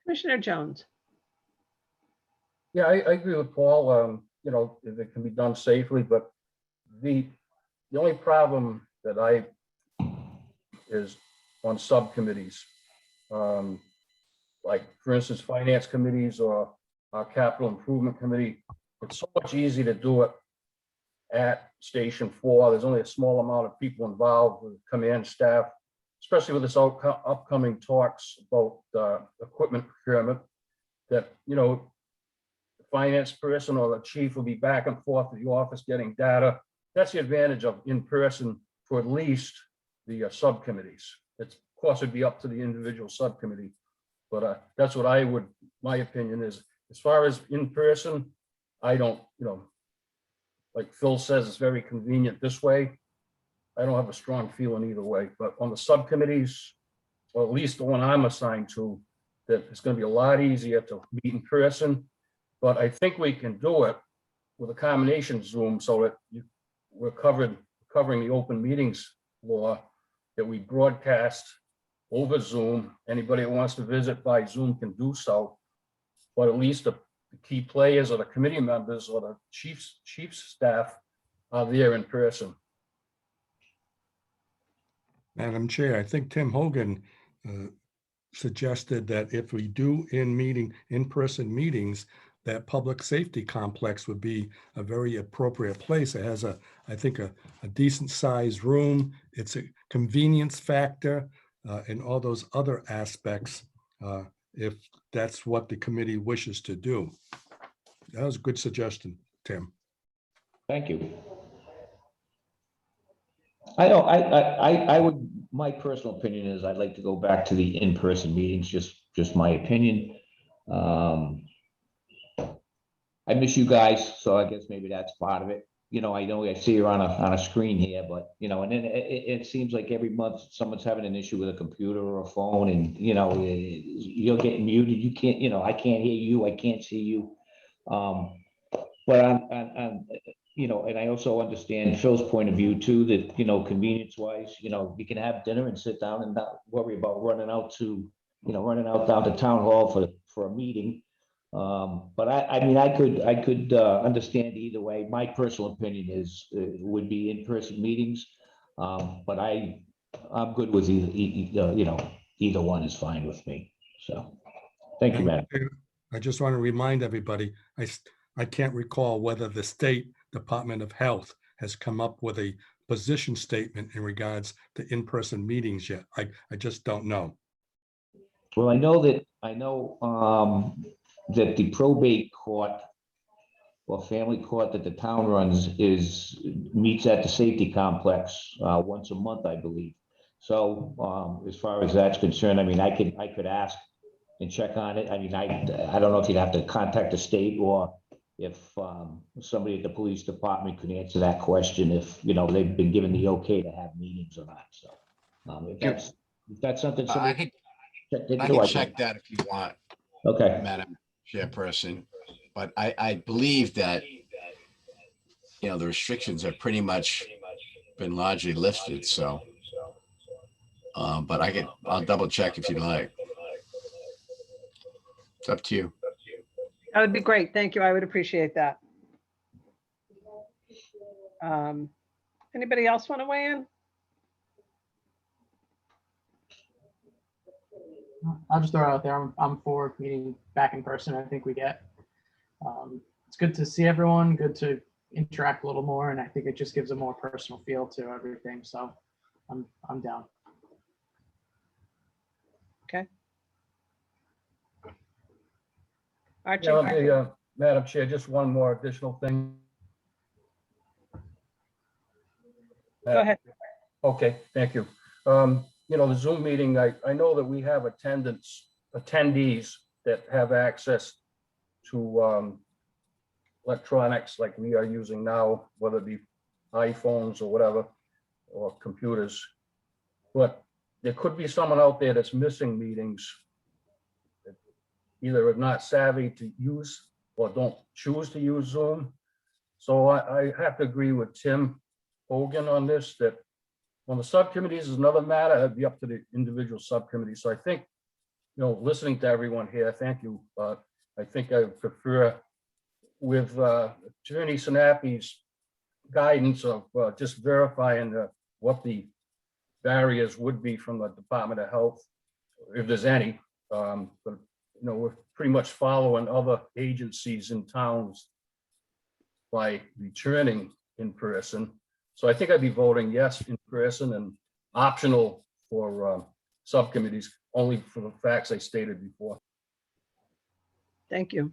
Commissioner Jones. Yeah, I agree with Paul. You know, if it can be done safely, but the only problem that I is on subcommittees. Like for instance, finance committees or our capital improvement committee. It's so much easier to do it at Station 4. There's only a small amount of people involved with command staff, especially with this upcoming talks about equipment procurement, that, you know, the finance person or the chief will be back and forth to the office getting data. That's the advantage of in person for at least the subcommittees. It's, of course, it'd be up to the individual subcommittee, but that's what I would, my opinion is, as far as in person, I don't, you know, like Phil says, it's very convenient this way. I don't have a strong feeling either way, but on the subcommittees, or at least the one I'm assigned to, that it's going to be a lot easier to meet in person. But I think we can do it with a combination Zoom so that we're covering the open meetings law, that we broadcast over Zoom. Anybody that wants to visit by Zoom can do so. But at least the key players or the committee members or the chief's staff are there in person. Madam Chair, I think Tim Hogan suggested that if we do in-person meetings, that public safety complex would be a very appropriate place. It has I think a decent sized room. It's a convenience factor and all those other aspects, if that's what the committee wishes to do. That was a good suggestion, Tim. Thank you. I would, my personal opinion is I'd like to go back to the in-person meetings, just my opinion. I miss you guys, so I guess maybe that's part of it. You know I see you're on a screen here, but you know, and then it seems like every month someone's having an issue with a computer or a phone, and you know, you're getting muted. You can't, you know, I can't hear you, I can't see you. But I'm you know, and I also understand Phil's point of view too, that, you know, convenience wise, you know, we can have dinner and sit down and not worry about running out down to town hall for a meeting. But I mean, I could understand either way. My personal opinion is would be in-person meetings, but I'm good with either. You know, either one is fine with me. So, thank you, Madam. I just want to remind everybody, I can't recall whether the State Department of Health has come up with a position statement in regards to in-person meetings yet. I just don't know. Well, I know that the probate court or family court that the town runs meets at the safety complex once a month, I believe. So as far as that's concerned, I mean, I could ask and check on it? I mean, I don't know if you'd have to contact the state or if somebody at the police department could answer that question, if, you know, they've been given the okay to have meetings or not, so. If that's something I somebody can, checked into, I can check that if you want, Okay, Madam Chairperson. But I believe that, you know, the restrictions have pretty much been largely lifted, so. But I'll double check if you'd like. It's up to you. That would be great. Thank you. I would appreciate that. Anybody else want to weigh in? I'll just throw it out there. I'm for meeting back in person. I think it's good to see everyone, good to interact a little more, and I think it just gives a more personal feel to everything. So I'm down. Okay. Archie, Yeah, Madam Chair, just one more additional thing. go ahead. Okay, thank you. You know, the Zoom meeting, I know that we have attendees that have access to electronics like we are using now, whether it be iPhones or whatever, or computers. But there could be someone out there that's missing meetings, that either are not savvy to use or don't choose to use Zoom. So I have to agree with Tim Hogan on this, that when the subcommittees is another matter, it'd be up to the individual subcommittee. So I think, you know, listening to everyone here, thank you. But I think I prefer with Attorney Sinapi's guidance of just verifying what the barriers would be from the Department of Health, if there's any. But, you know, we're pretty much following other agencies in towns by returning in person. So I think I'd be voting yes in person and optional for subcommittees, only for the facts I stated before. Thank you.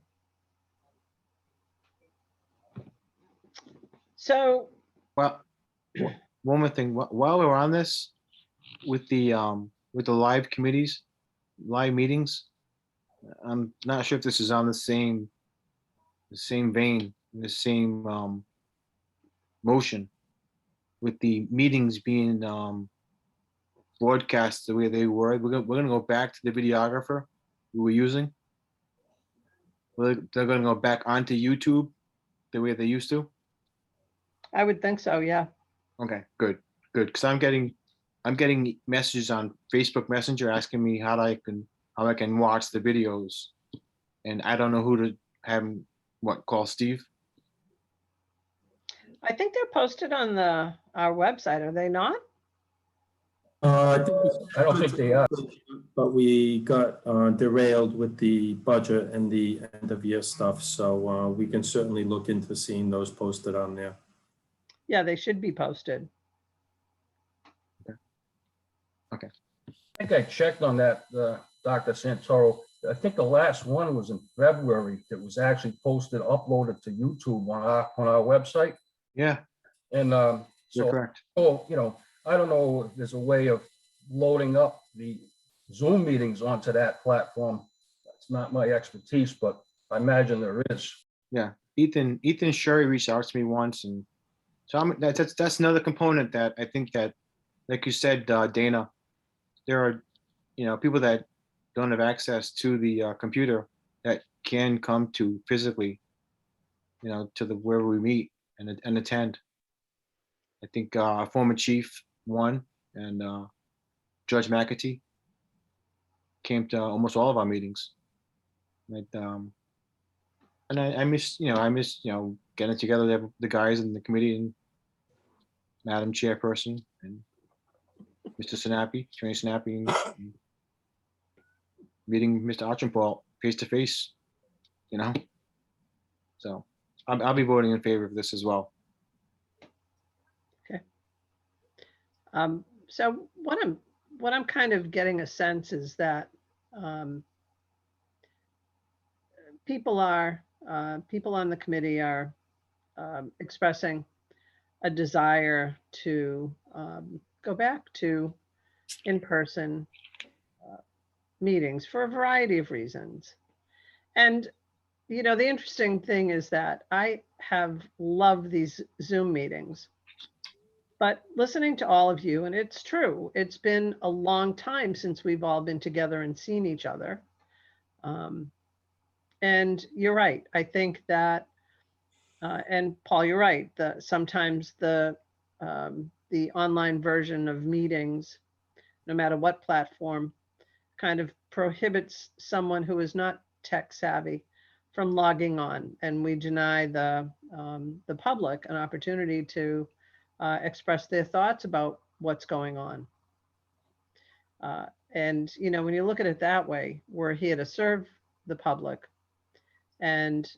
So, Well, one more thing, while we're on this, with the live committees, live meetings, I'm not sure if this is on the same vein, the same motion, with the meetings being broadcast the way they were. We're gonna go back to the videographer we were using. They're gonna go back onto YouTube the way they used to. I would think so, yeah. Okay, good. Because I'm getting messages on Facebook Messenger asking me how I can watch the videos, and I don't know who to have. Call Steve? I think they're posted on our website, are they not? I think I don't think they are. But we got derailed with the budget and the end of year stuff, so we can certainly look into seeing those posted on there. Yeah, they should be posted. Okay. I think I checked on that, Dr. Santoro. I think the last one was in February that was actually posted, uploaded to YouTube on our website. Yeah, And you're so, correct. you know, I don't know if there's a way of loading up the Zoom meetings onto that platform. That's not my expertise, but I imagine there is. Yeah, Ethan Sherry reached out to me once, and so that's another component that I think that, like you said, Dana, there are, you know, people that don't have access to the computer that can come to physically, you know, to wherever we meet and attend. I think former chief one and Judge McAtee came to almost all of our meetings. And I miss getting together the guys in the committee and Madam Chairperson and Mr. Sinapi, Attorney Sinapi, and meeting Mr. Archambault face to face, you know. So I'll be voting in favor of this as well. So what I'm kind of getting a sense is that people on the committee are expressing a desire to go back to in-person meetings for a variety of reasons. And, you know, the interesting thing is that I have loved these Zoom meetings. But listening to all of you, and it's true, it's been a long time since we've all been together and seen each other. And you're right. I think that, and Paul, you're right. Sometimes the online version of meetings, no matter what platform, kind of prohibits someone who is not tech savvy from logging on, and we deny the public an opportunity to express their thoughts about what's going on. And, you know, when you look at it that way, we're here to serve the public. And,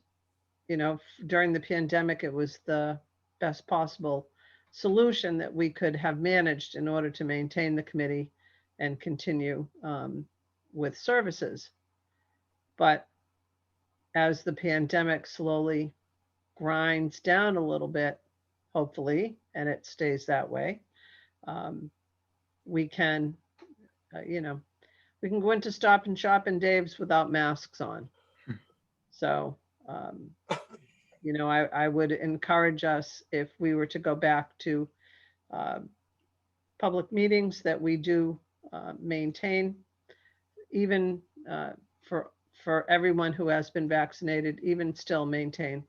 you know, during the pandemic, it was the best possible solution that we could have managed in order to maintain the committee and continue with services. But as the pandemic slowly grinds down a little bit, hopefully, and it stays that way, we can, you know, we can go into Stop and Shop and Dave's without masks on. So, you know, I would encourage us, if we were to go back to public meetings, that we do maintain, even for everyone who has been vaccinated, even still maintain,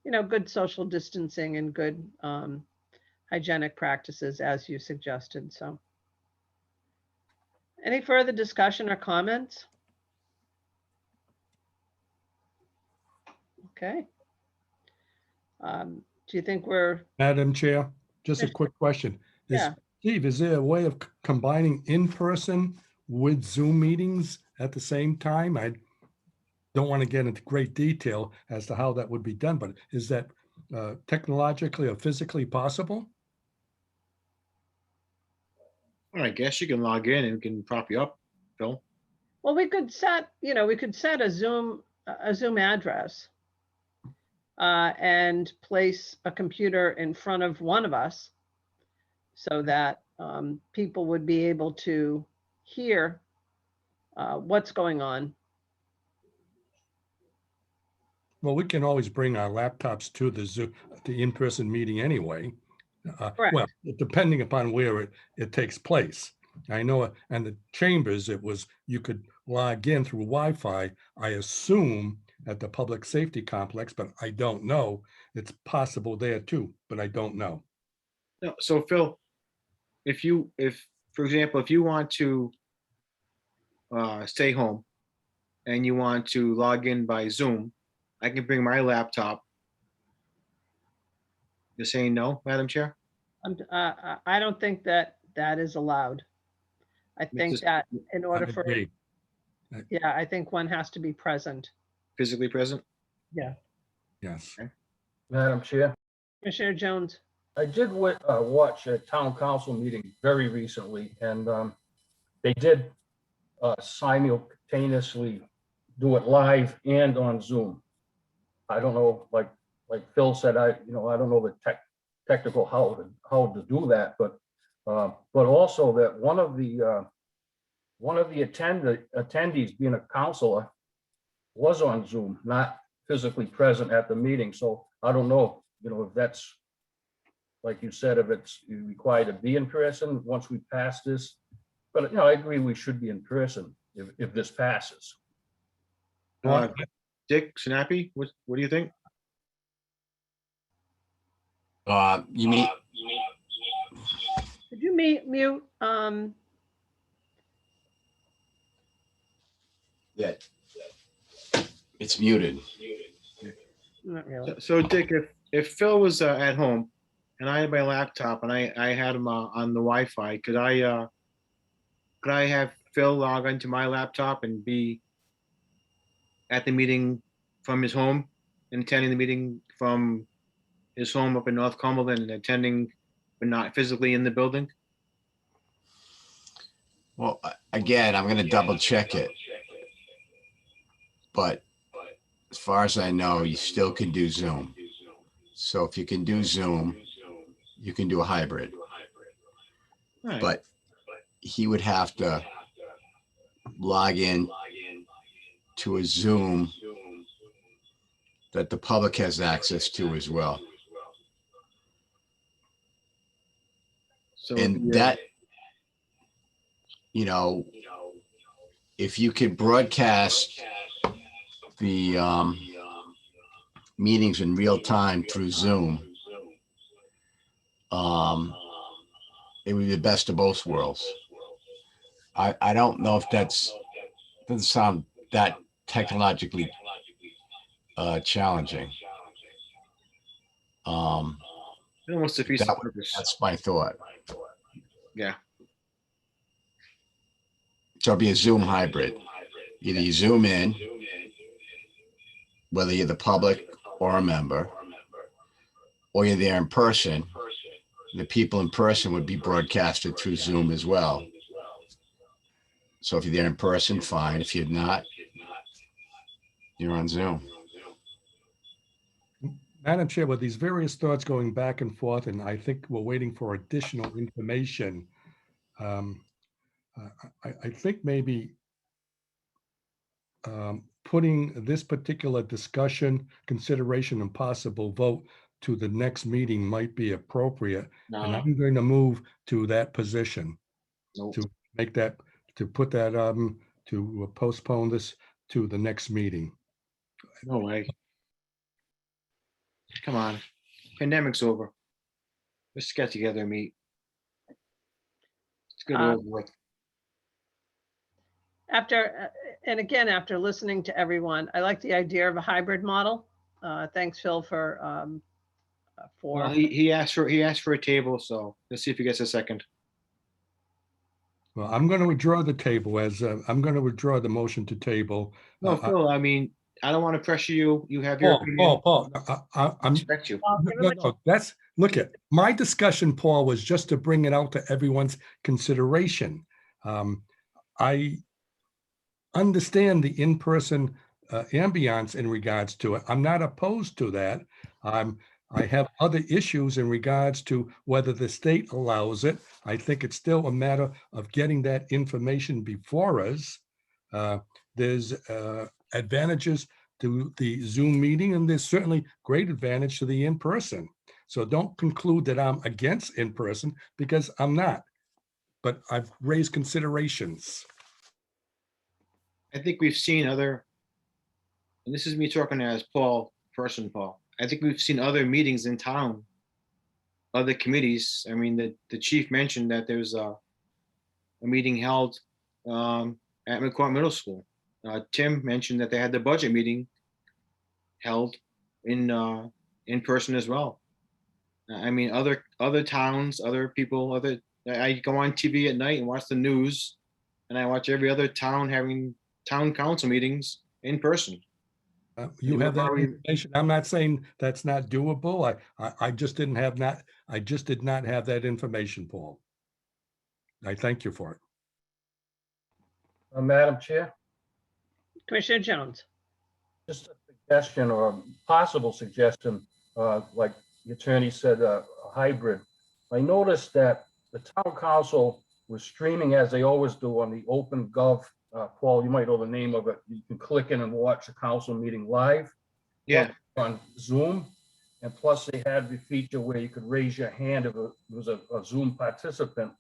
you know, good social distancing and good hygienic practices as you suggested. So any further discussion or comments? Okay. Do you think we're, Madam Chair, just a Yes. quick question. Yeah. Steve, is there a way of combining in-person with Zoom meetings at the same time? I don't want to get into great detail as to how that would be done, but is that technologically or physically possible? Well, I guess you can log in and we can prop you up, Phil. well, we could set, you know, we could set a Zoom address and place a computer in front of one of us so that people would be able to hear what's going on. Well, we can always bring our laptops to the Zoom, the in-person meeting anyway. Correct. Well, depending upon where it takes place. I know, and the chambers, it was, you could log in through Wi-Fi, I assume, at the public safety complex, but I don't know. It's possible there too, but I don't know. No, so Phil, if for example, if you want to stay home and you want to log in by Zoom, I can bring my laptop. You're saying no, Madam Chair? I don't think that that is allowed. I think Mrs. that in order I for, agree. yeah, I think one has to be present. Physically present? Yeah. Yes. Madam Chair, Commissioner Jones. I did watch a town council meeting very recently, and they did simultaneously do it live and on Zoom. I don't know, like Phil said, I don't know the technical how to do that, but also that one of the attendees, being a counselor, was on Zoom, not physically present at the meeting. So I don't know, if that's, like you said, if it's required to be in person once we pass this. But I agree we should be in person if this passes. Dick, Snappy, what do you think? You mean, Could you mute? yeah, it's muted. Not really. So Dick, if Phil was at home and I had my laptop and I had him on the Wi-Fi, could I have Phil log onto my laptop and be at the meeting from his home and attending the meeting from his home up in North Cumberland and attending, but not physically in the building? Well, again, I'm gonna double check it. But as far as I know, you still can do Zoom. So if you can do Zoom, you can do a hybrid. All right. But he would have to log in to a Zoom that the public has access to as well. So And that, if you could broadcast the meetings in real time through Zoom, it would be the best of both worlds. I don't know if doesn't sound that technologically challenging. it almost defeats the purpose. That's my thought. Yeah. So it'll be a Zoom hybrid. Either you Zoom in, whether you're the public or a member, or you're there in person. The people in person would be broadcasted through Zoom as well. So if you're there in person, fine. If you're not, you're on Zoom. Madam Chair, with these various thoughts going back and forth, and I think we're waiting for additional information. I think maybe putting this particular discussion, consideration, and possible vote to the next meeting might be appropriate. And No, I'm going to move to that position nope. to make that, to put that, to postpone this to the next meeting. No way. Come on. Pandemic's over. Let's get together and meet. It's good over with. After, and again, after listening to everyone, I like the idea of a hybrid model. Thanks, Phil, for Well, he asked for a table, so let's see if he gets a second. Well, I'm going to withdraw the table as, I'm going to withdraw the motion to table. No, Phil, I mean, I don't want to pressure you. You have your opinion. Paul, I I'm, respect you. no, that's, look at, my discussion, Paul, was just to bring it out to everyone's consideration. I understand the in-person ambiance in regards to it. I'm not opposed to that. I have other issues in regards to whether the state allows it. I think it's still a matter of getting that information before us. There's advantages to the Zoom meeting, and there's certainly great advantage to the in-person. So don't conclude that I'm against in-person, because I'm not, but I've raised considerations. I think we've seen other, and this is me talking as Paul. I think we've seen other meetings in town, other committees. I mean, the chief mentioned that there's a meeting held at McCourt Middle School. Tim mentioned that they had the budget meeting held in person as well. I mean, other towns, other people, I go on TV at night and watch the news, and I watch every other town having town council meetings in person. You have that information. I'm not saying that's not doable. I just didn't have that. I just did not have that information, Paul. I thank you for it. Madam Chair, Commissioner Jones. just a suggestion or a possible suggestion, like the attorney said, a hybrid. I noticed that the town council was streaming, as they always do, on the OpenGov. Paul, you might know the name of it. You can click in and watch the council meeting live. Yeah. On Zoom. And plus they had the feature where you could raise your hand if it was a Zoom participant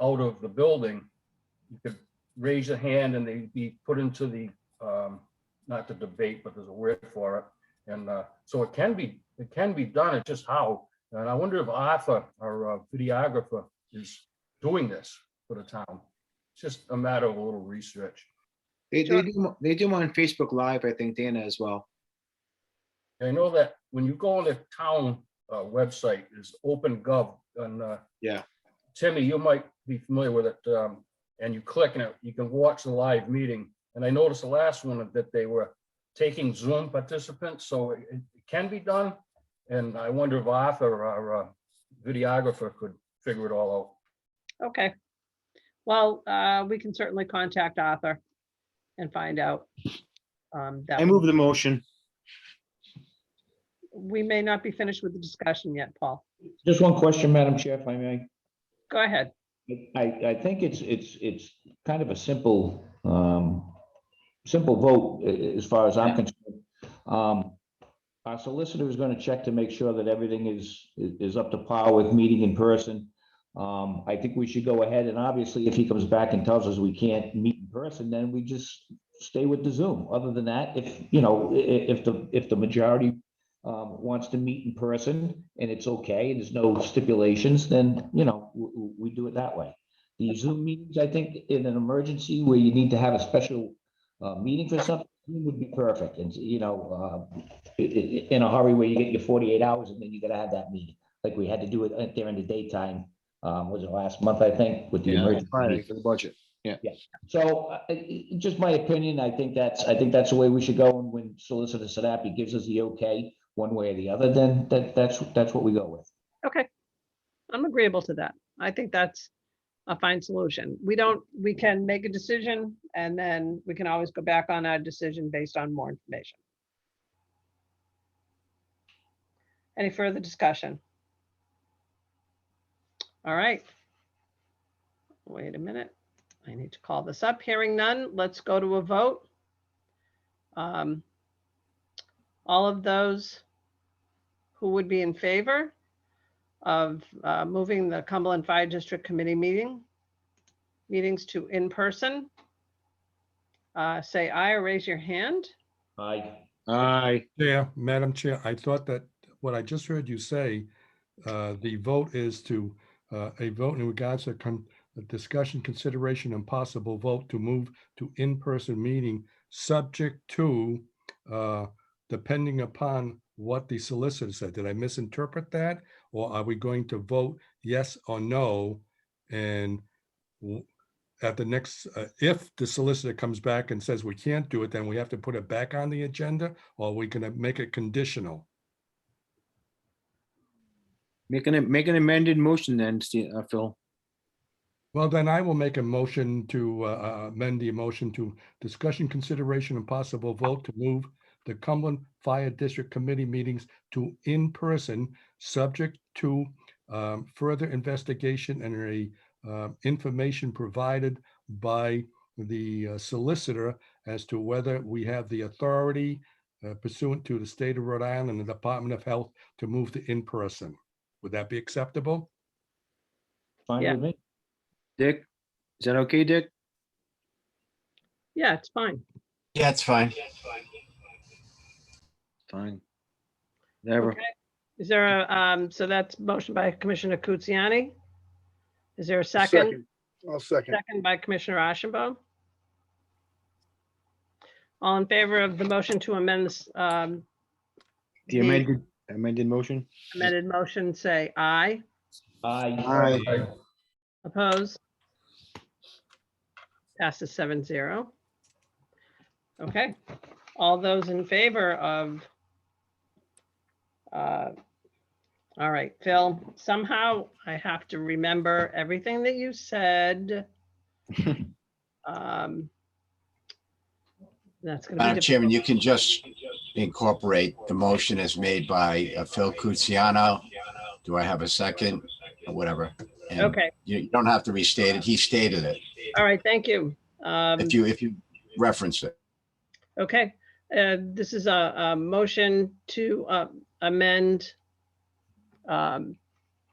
out of the building. You could raise your hand and they'd be put into the, not the debate, but there's a word for it. And so it can be done. It's just how. And I wonder if Arthur, our videographer, is doing this for the town. It's just a matter of a little research. They do them on Facebook Live, I think, Dana, as well. I know that when you go on the town website, is OpenGov, and Yeah. Timmy, you might be familiar with it, and you click on it, you can watch the live meeting. And I noticed the last one that they were taking Zoom participants, so it can be done. And I wonder if Arthur, our videographer, could figure it all out. Okay. Well, we can certainly contact Arthur and find out. That I move the motion. we may not be finished with the discussion yet, Paul. Just one question, Madam Chair, if I may. Go ahead. I think it's kind of a simple, simple vote as far as I'm concerned. Our solicitor is going to check to make sure that everything is up to par with meeting in person. I think we should go ahead, and obviously if he comes back and tells us we can't meet in person, then we just stay with the Zoom. Other than that, if the majority wants to meet in person and it's okay, and there's no stipulations, then, we do it that way. The Zoom meetings, I think in an emergency where you need to have a special meeting for something, would be perfect. And, in a hurry where you get your 48 hours and then you gotta have that meeting, like we had to do it there in the daytime. Was it last month, I think, with the Yeah, emergency? Friday for the budget. So, just my opinion, I think that's the way we should go. And when Solicitor Sadapi gives us the okay, one way or the other, then that's what we go with. Okay. I'm agreeable to that. I think that's a fine solution. We can make a decision and then we can always go back on our decision based on more information. Any further discussion? All right. Wait a minute. I need to call this up. Hearing none, let's go to a vote. All of those who would be in favor of moving the Cumberland Fire District Committee meetings to in-person, say aye or raise your hand. Aye. Madam Chair, I thought that what I just heard you say, the vote is to, a vote in regards to a discussion, consideration, and possible vote to move to in-person meeting, subject to, depending upon what the solicitor said. Did I misinterpret that? Or are we going to vote yes or no? And at the next, if the solicitor comes back and says we can't do it, then we have to put it back on the agenda, or we can make it conditional? Make an amended motion then, Phil. Well, then I will make a motion to amend the motion to discussion, consideration, and possible vote to move the Cumberland Fire District Committee meetings to in-person, subject to further investigation and information provided by the solicitor as to whether we have the authority pursuant to the state of Rhode Island and the Department of Health to move to in-person. Would that be acceptable? Fine Yeah. with me. Dick, is that okay, Dick? Yeah, it's fine. Yeah, it's fine. Fine. Never. Okay. Is there a, so that's motion by Commissioner Kutsiani. Is there a second? I'll second. Second by Commissioner Ashenbaum. All in favor of the motion to amend this, The amended motion? amended motion, say aye. Aye. Aye. Oppose? Passes 7-0. Okay, all those in favor of, all right, Phil, somehow I have to remember everything that you said. That's gonna Madam be Chairman, difficult. you can just incorporate the motion as made by Phil Cusiano. Do I have a second or whatever? And Okay, you don't have to restate it. He stated it. all right, thank you. If you reference it. Okay, this is a motion to amend.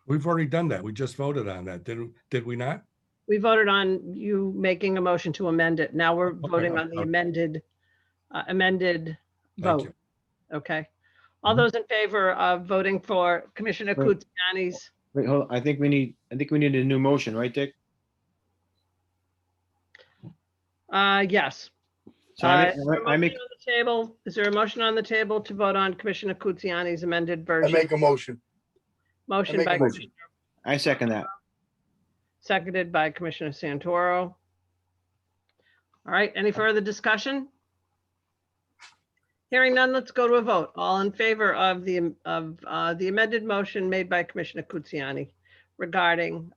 We've already done that. We just voted on that. Did we not? We voted on you making a motion to amend it. Now we're voting on the okay. amended Thank vote. Okay. All those in favor of voting for Commissioner Wait. Kutsiani's, Wait, hold on. I think we need a new motion, right, Dick? yes. So Is there a motion on the table? Is there a motion on the table to vote on Commissioner Kutsiani's amended version? a motion. Motion make a by motion. Commissioner, I second that. seconded by Commissioner Santoro. All right, any further discussion? Hearing none, let's go to a vote. All in favor of the amended motion made by Commissioner Kutsiani regarding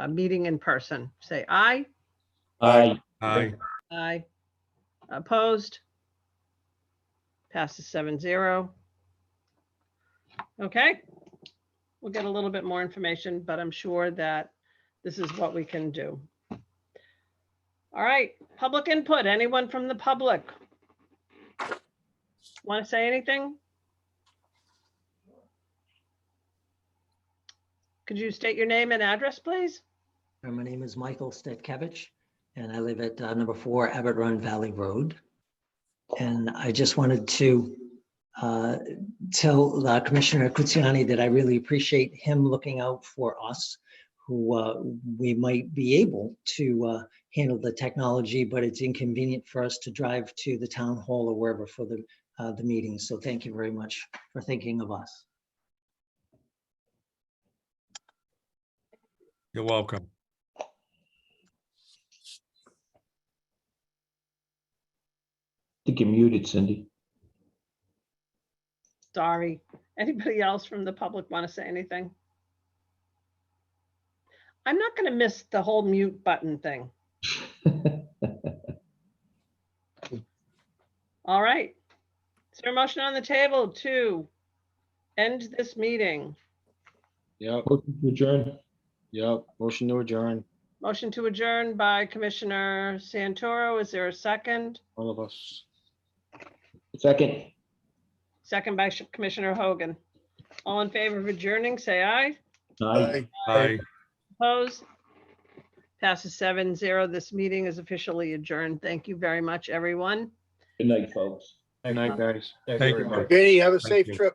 meeting in person, say aye. Aye. Aye. Aye. Opposed? Passes 7-0. Okay. We'll get a little bit more information, but I'm sure that this is what we can do. All right, public input. Anyone from the public? Want to say anything? Could you state your name and address, please? My name is Michael Stetkevich, and I live at number 4 Abbott Run Valley Road. And I just wanted to tell Commissioner Kutsiani that I really appreciate him looking out for us, who we might be able to handle the technology, but it's inconvenient for us to drive to the town hall or wherever for the meeting. So thank you very much for thinking of us. You're welcome. I think you're muted, Cindy. Sorry. Anybody else from the public want to say anything? I'm not going to miss the whole mute button thing. All right. Is there a motion on the table to end this meeting? Yep, Motion to adjourn. yep. Motion to adjourn, Motion to adjourn by Commissioner Santoro. Is there a second? all of us. Second. Second by Commissioner Hogan. All in favor of adjourning, say aye. Aye. Bye. Opposed? Passes 7-0. This meeting is officially adjourned. Thank you very much, everyone. Good night, folks. Good night, guys. Thank you. very much. Vinny, have a Thank safe you. trip.